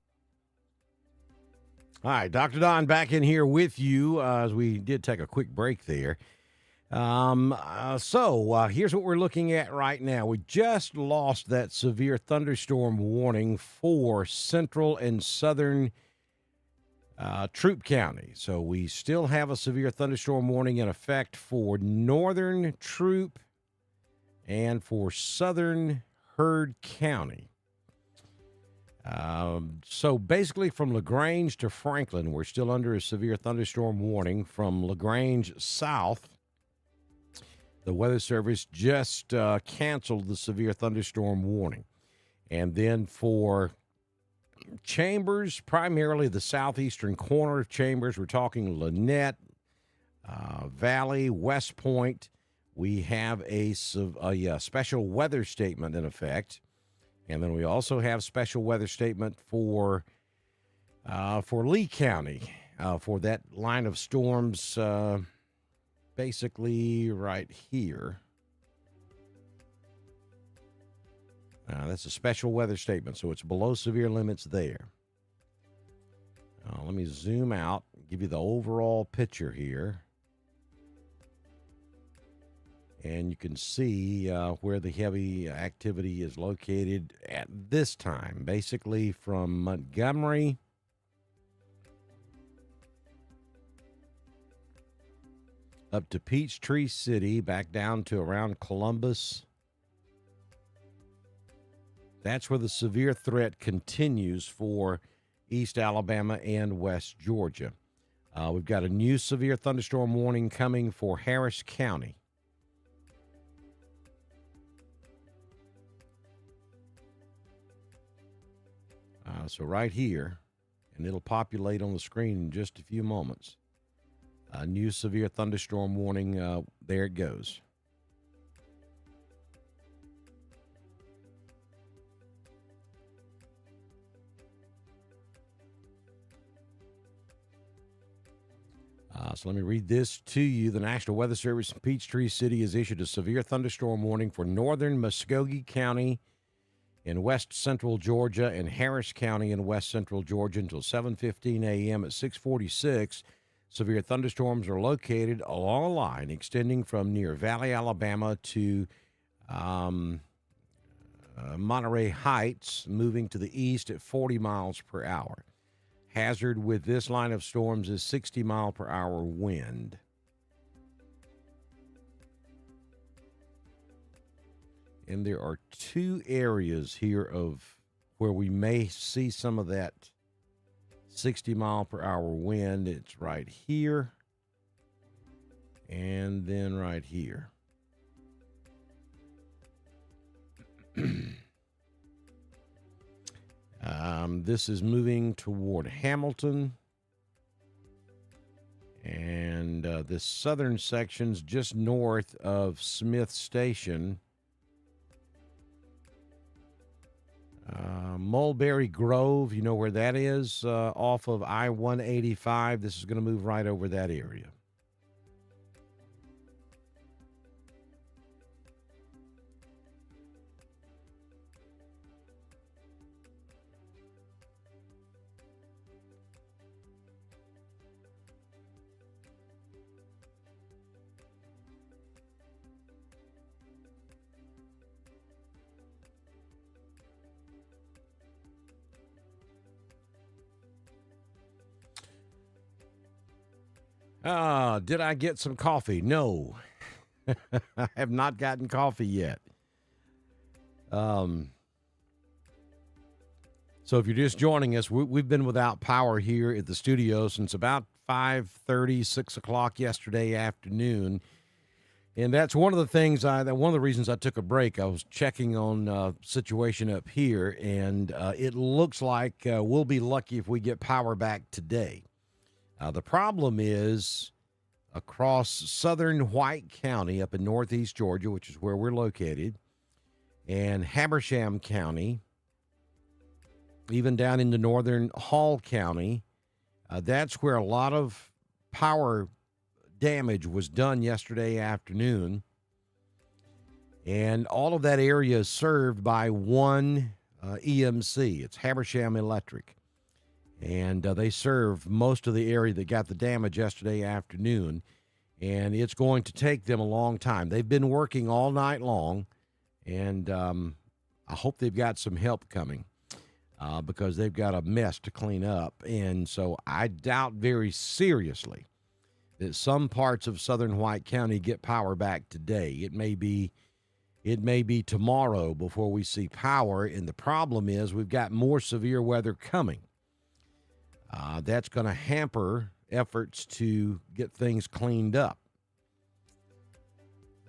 S2: All right, Dr. Don back in here with you as we did take a quick break there. So here's what we're looking at right now. We just lost that severe thunderstorm warning for central and southern Troup County. So we still have a severe thunderstorm warning in effect for northern Troup and for southern Heard County. So basically, from LaGrange to Franklin, we're still under a severe thunderstorm warning. From LaGrange south, the Weather Service just canceled the severe thunderstorm warning. And then for Chambers, primarily the southeastern corner of Chambers, we're talking Lynette, Valley, West Point, we have a special weather statement in effect. And then we also have special weather statement for Lee County for that line of storms, basically right here. That's a special weather statement, so it's below severe limits there. Let me zoom out, give you the overall picture here. And you can see where the heavy activity is located at this time, basically from Montgomery up to Peachtree City, back down to around Columbus. That's where the severe threat continues for East Alabama and West Georgia. We've got a new severe thunderstorm warning coming for Harris County. So right here, and it'll populate on the screen in just a few moments. A new severe thunderstorm warning. There it goes. So let me read this to you. The National Weather Service in Peachtree City has issued a severe thunderstorm warning for northern Muskogee County in west central Georgia and Harris County in west central Georgia until 7:15 a.m. At 6:46, severe thunderstorms are located along a line extending from near Valley, Alabama to Monterey Heights, moving to the east at 40 miles per hour. Hazard with this line of storms is 60-mile-per-hour wind. And there are two areas here of where we may see some of that 60-mile-per-hour wind. It's right here and then right here. This is moving toward Hamilton. And this southern section's just north of Smith Station. Mulberry Grove, you know where that is, off of I-185. This is going to move right over that area. Did I get some coffee? No. I have not gotten coffee yet. So if you're just joining us, we've been without power here at the studio since about 5:30, 6 o'clock yesterday afternoon. And that's one of the things one of the reasons I took a break. I was checking on situation up here, and it looks like we'll be lucky if we get power back today. The problem is across southern White County up in northeast Georgia, which is where we're located, and Habersham County, even down into northern Hall County, that's where a lot of power damage was done yesterday afternoon. And all of that area is served by one EMC. It's Habersham Electric. And they serve most of the area that got the damage yesterday afternoon. And it's going to take them a long time. They've been working all night long. And I hope they've got some help coming because they've got a mess to clean up. And so I doubt very seriously that some parts of southern White County get power back today. It may be It may be tomorrow before we see power, and the problem is we've got more severe weather coming. That's going to hamper efforts to get things cleaned up.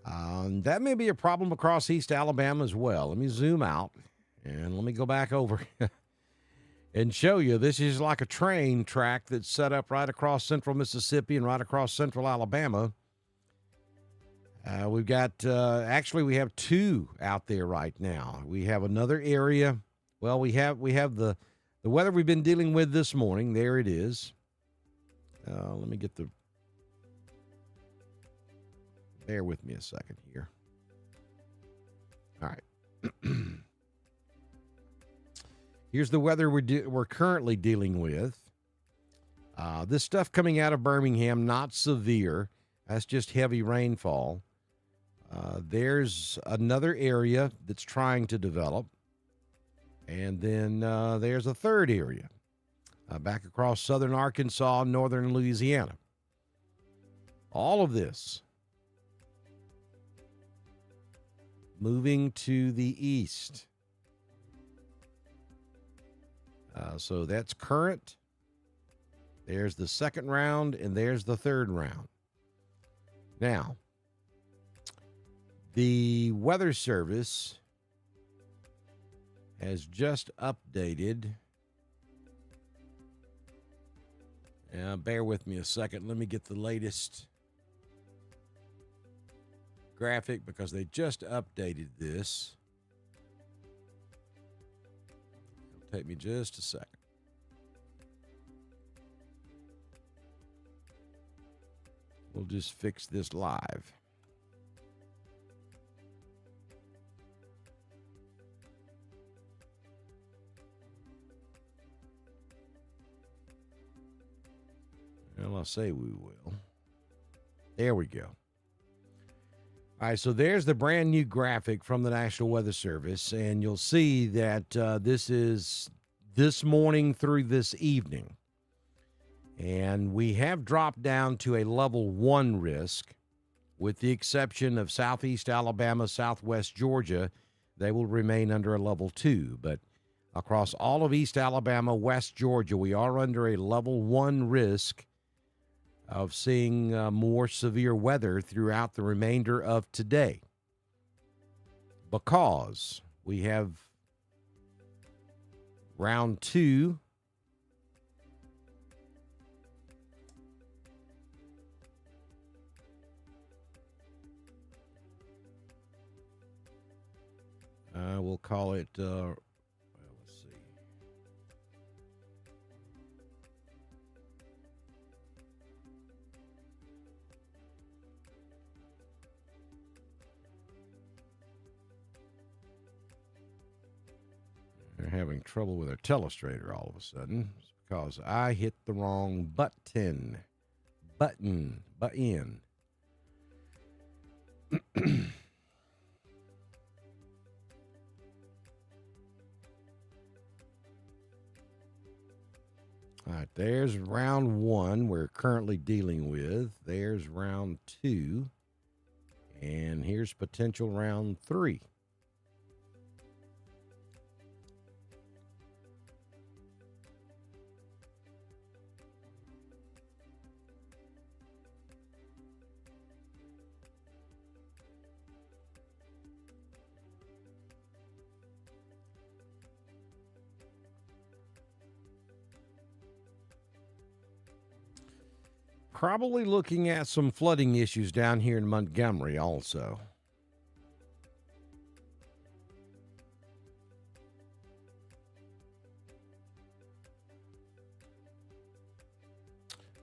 S2: That may be a problem across East Alabama as well. Let me zoom out, and let me go back over and show you. This is like a train track that's set up right across central Mississippi and right across central Alabama. We've got, actually, we have two out there right now. We have another area. Well, we have the weather we've been dealing with this morning. There it is. Let me get bear with me a second here. All right. Here's the weather we're currently dealing with. This stuff coming out of Birmingham, not severe. That's just heavy rainfall. There's another area that's trying to develop. And then there's a third area back across southern Arkansas, northern Louisiana. All of this moving to the east. So that's current. There's the second round, and there's the third round. Now, the Weather Service has just updated. Bear with me a second. Let me get the latest graphic because they just updated this. It'll take me just a second. We'll just fix this live. Well, I'll say we will. There we go. All right, so there's the brand new graphic from the National Weather Service, and you'll see that this is this morning through this evening. And we have dropped down to a level 1 risk, with the exception of southeast Alabama, southwest Georgia. They will remain under a level 2. But across all of East Alabama, West Georgia, we are under a level 1 risk of seeing more severe weather throughout the remainder of today, because we have round 2 we'll call it let's see. They're having trouble with our telestrator all of a sudden. It's because I hit the wrong button. Button. All right, there's round 1 we're currently dealing with. There's round 2. And here's potential round 3. Probably looking at some flooding issues down here in Montgomery also.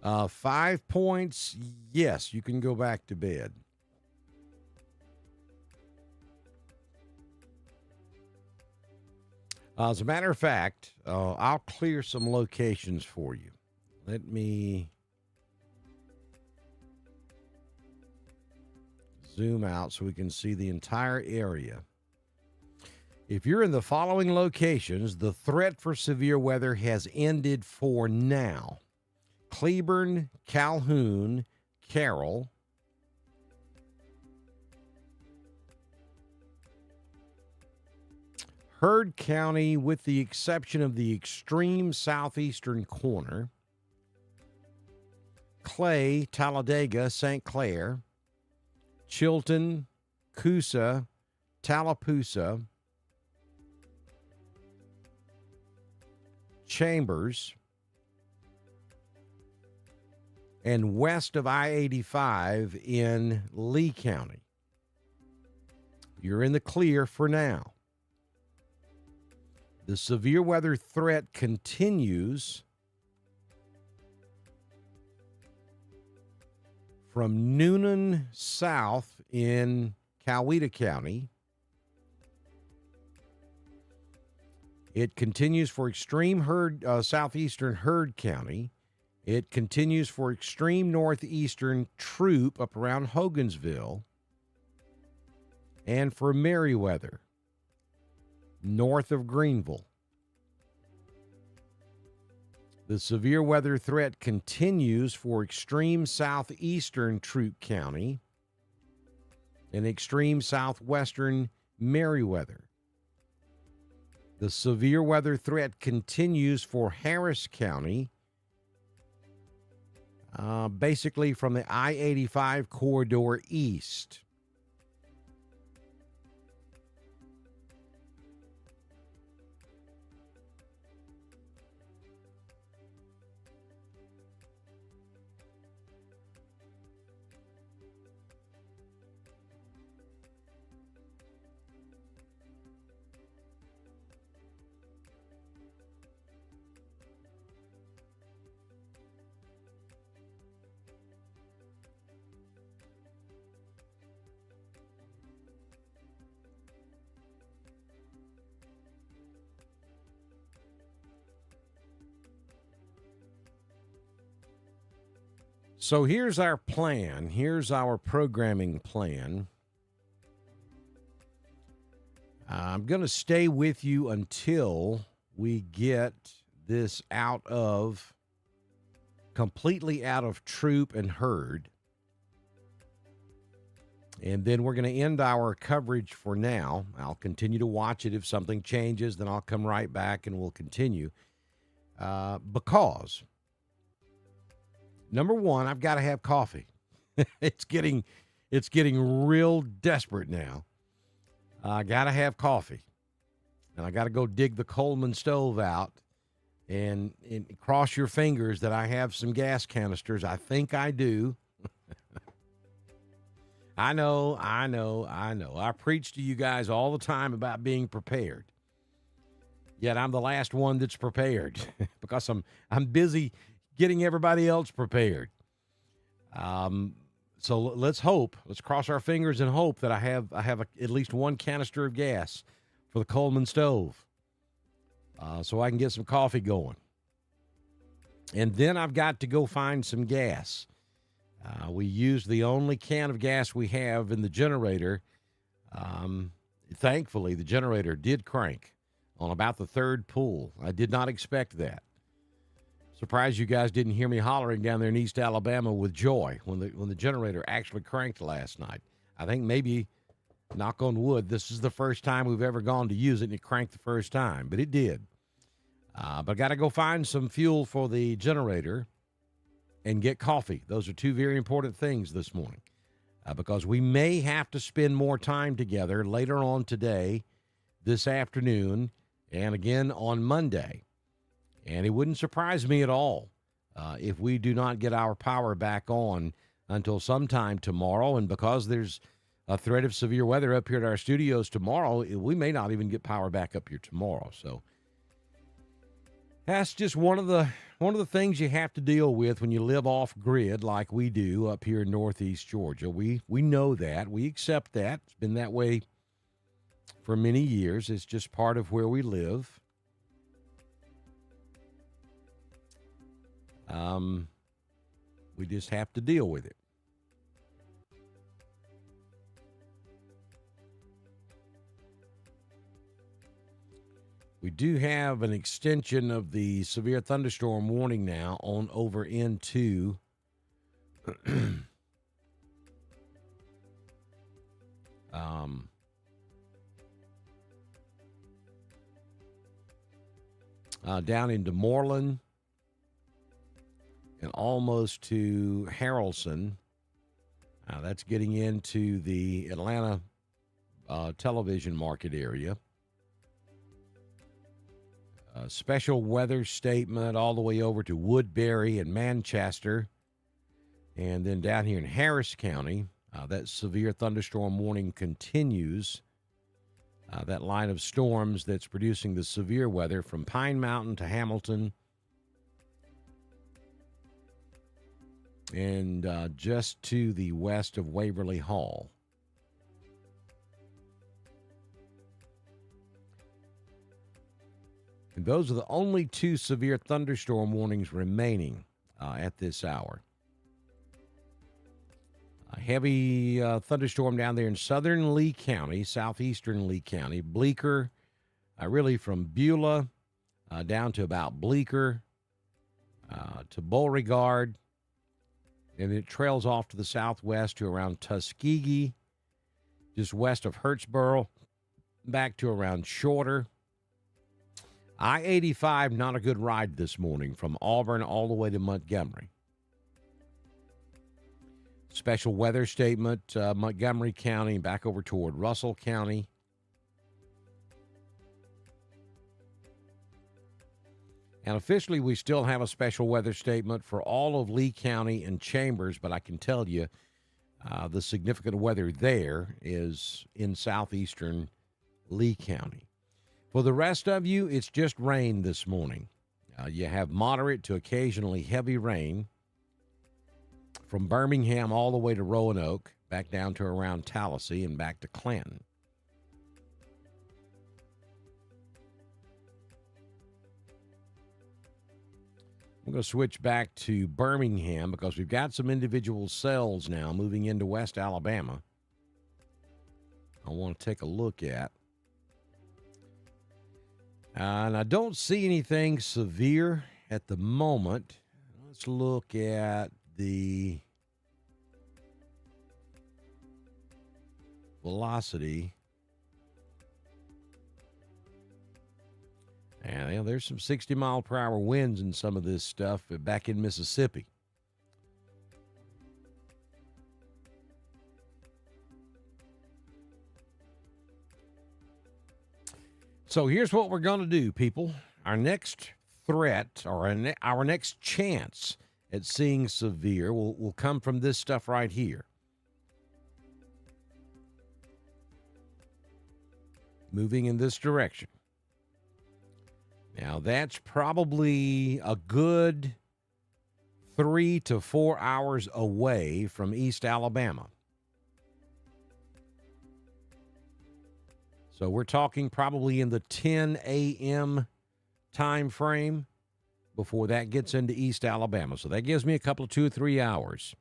S2: Uh, 5 points, yes, you can go back to bed. As a matter of fact, I'll clear some locations for you. Let me zoom out so we can see the entire area. If you're in the following locations, the threat for severe weather has ended for now. Cleburne, Calhoun, Carroll, Heard County, with the exception of the extreme southeastern corner, Clay, Talladega, St. Clair, Chilton, Coosa, Tallapoosa, Chambers, and west of I-85 in Lee County. You're in the clear for now. The severe weather threat continues from Noonan south in Coweta County. It continues for extreme southeastern Heard County. It continues for extreme northeastern Troop up around Hogansville. And for Meriwether, north of Greenville. The severe weather threat continues for extreme southeastern Troop County and extreme southwestern Meriwether. The severe weather threat continues for Harris County, basically from the I-85 corridor east. So here's our plan. Here's our programming plan. I'm going to stay with you until we get this completely out of Troop and Heard. And then we're going to end our coverage for now. I'll continue to watch it. If something changes, then I'll come right back and we'll continue. Because, number one, I've got to have coffee. It's getting real desperate now. I got to have coffee. And I got to go dig the Coleman stove out and cross your fingers that I have some gas canisters. I think I do. I know. I preach to you guys all the time about being prepared. Yet I'm the last one that's prepared because I'm busy getting everybody else prepared. So let's hope. Let's cross our fingers and hope that I have at least one canister of gas for the Coleman stove, so I can get some coffee going. And then I've got to go find some gas. We used the only can of gas we have in the generator. Thankfully, the generator did crank on about the third pull. I did not expect that. Surprised you guys didn't hear me hollering down there in East Alabama with joy when the generator actually cranked last night. I think maybe, knock on wood, this is the first time we've ever gone to use it and it cranked the first time, but it did. But I got to go find some fuel for the generator and get coffee. Those are two very important things this morning, because we may have to spend more time together later on today, this afternoon, and again on Monday. And it wouldn't surprise me at all if we do not get our power back on until sometime tomorrow. And because there's a threat of severe weather up here at our studios tomorrow, we may not even get power back up here tomorrow. So that's just one of the things you have to deal with when you live off grid like we do up here in Northeast Georgia. We know that. We accept that. It's been that way for many years. It's just part of where we live. We just have to deal with it. We do have an extension of the severe thunderstorm warning now on over into down into Moreland and almost to Harrelson. That's getting into the Atlanta television market area. Special weather statement all the way over to Woodbury and Manchester. And then down here in Harris County, that severe thunderstorm warning continues. That line of storms that's producing the severe weather from Pine Mountain to Hamilton and just to the west of Waverly Hall. And those are the only two severe thunderstorm warnings remaining at this hour. A heavy thunderstorm down there in southern Lee County, southeastern Lee County, Bleecker, really from Beulah down to about Bleecker to Beauregard, and it trails off to the southwest to around Tuskegee, just west of Hurtsboro, back to around Shorter. I-85, not a good ride this morning from Auburn all the way to Montgomery. Special weather statement, Montgomery County, back over toward Russell County. And officially, we still have a special weather statement for all of Lee County and Chambers, but I can tell you the significant weather there is in southeastern Lee County. For the rest of you, it's just rain this morning. You have moderate to occasionally heavy rain from Birmingham all the way to Roanoke, back down to around Tallahassee and back to Clanton. We're going to switch back to Birmingham because we've got some individual cells now moving into West Alabama. I want to take a look at. And I don't see anything severe at the moment. Let's look at the velocity. And there's some 60-mile-per-hour winds in some of this stuff back in Mississippi. So here's what we're going to do, people. Our next threat or our next chance at seeing severe will come from this stuff right here. Moving in this direction. Now, that's probably a good 3 to 4 hours away from East Alabama. So we're talking probably in the 10 a.m. time frame before that gets into East Alabama. So that gives me a couple of 2 or 3 hours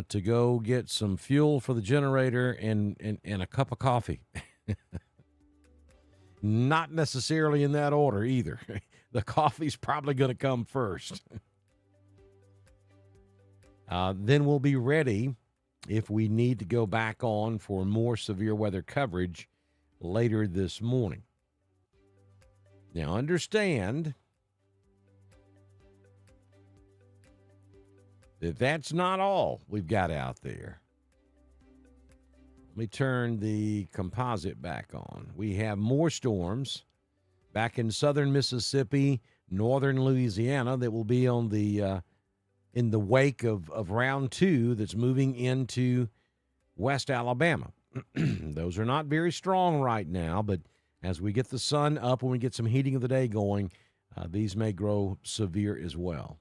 S2: to go get some fuel for the generator and a cup of coffee. Not necessarily in that order either. The coffee's probably going to come first. Then we'll be ready if we need to go back on for more severe weather coverage later this morning. Now, understand that that's not all we've got out there. Let me turn the composite back on. We have more storms back in southern Mississippi, northern Louisiana that will be on the in the wake of round 2 that's moving into West Alabama. Those are not very strong right now, but as we get the sun up and we get some heating of the day going, these may grow severe as well.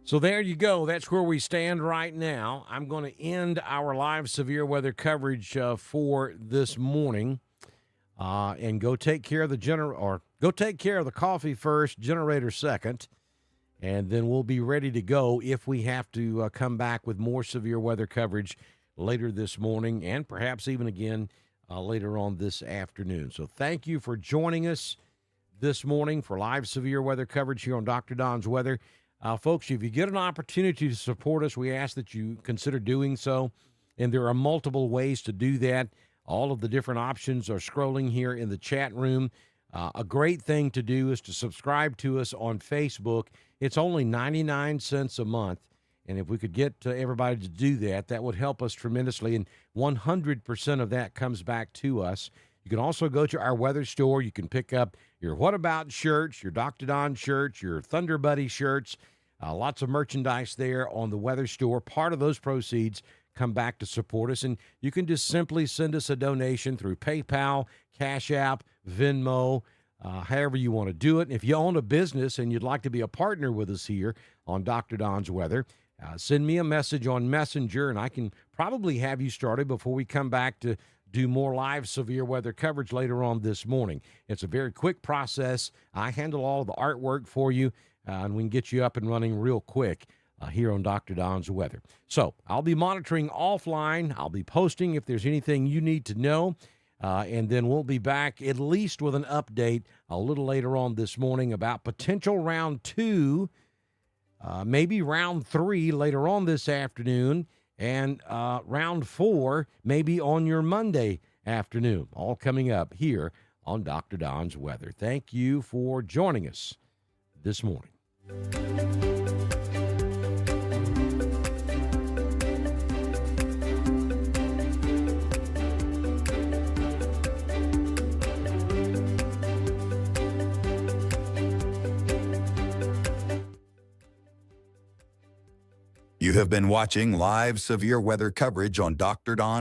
S2: So there you go. That's where we stand right now. I'm going to end our live severe weather coverage for this morning. And go take care of the coffee first, generator second, and then we'll be ready to go if we have to come back with more severe weather coverage later this morning and perhaps even again later on this afternoon. So thank you for joining us this morning for live severe weather coverage here on Dr. Don's Weather. Folks, if you get an opportunity to support us, we ask that you consider doing so. And there are multiple ways to do that. All of the different options are scrolling here in the chat room. A great thing to do is to subscribe to us on Facebook. It's only 99 cents a month. And if we could get everybody to do that, that would help us tremendously. And 100% of that comes back to us. You can also go to our weather store. You can pick up your What About shirts, your Dr. Don shirts, your Thunder Buddy shirts. Lots of merchandise there on the weather store. Part of those proceeds come back to support us. And you can just simply send us a donation through PayPal, Cash App, Venmo, however you want to do it. And if you own a business and you'd like to be a partner with us here on Dr. Don's Weather, send me a message on Messenger, and I can probably have you started before we come back to do more live severe weather coverage later on this morning. It's a very quick process. I handle all the artwork for you, and we can get you up and running real quick here on Dr. Don's Weather. So I'll be monitoring offline. I'll be posting if there's anything you need to know, and then we'll be back at least with an update a little later on this morning about potential round 2, maybe round 3 later on this afternoon, and round 4 maybe on your Monday afternoon, all coming up here on Dr. Don's Weather. Thank you for joining us this morning.
S1: You have been watching live severe weather coverage on Dr. Don.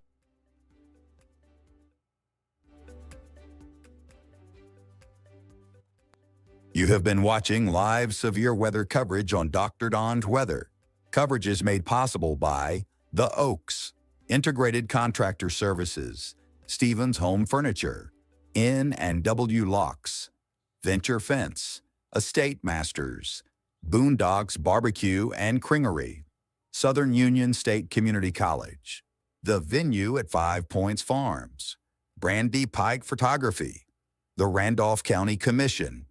S1: You have been watching live severe weather coverage on Dr. Don's Weather. Coverage is made possible by The Oaks, Integrated Contractor Services, Stevens Home Furniture, N&W Locks, Venture Fence, Estate Masters, Boondocks Barbecue and Cringery, Southern Union State Community College, The Venue at 5 Points Farms, Brandy Pike Photography, the Randolph County Commission,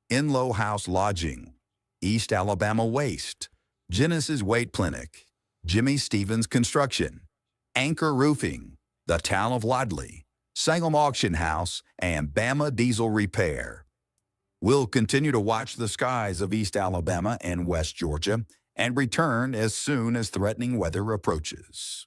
S1: Inlow House Lodging, East Alabama Waste, Genesis Weight Clinic, Jimmy Stevens Construction, Anchor Roofing, the Town of Wadley, Salem Auction House, and Bama Diesel Repair. We'll continue to watch the skies of East Alabama and West Georgia and return as soon as threatening weather approaches.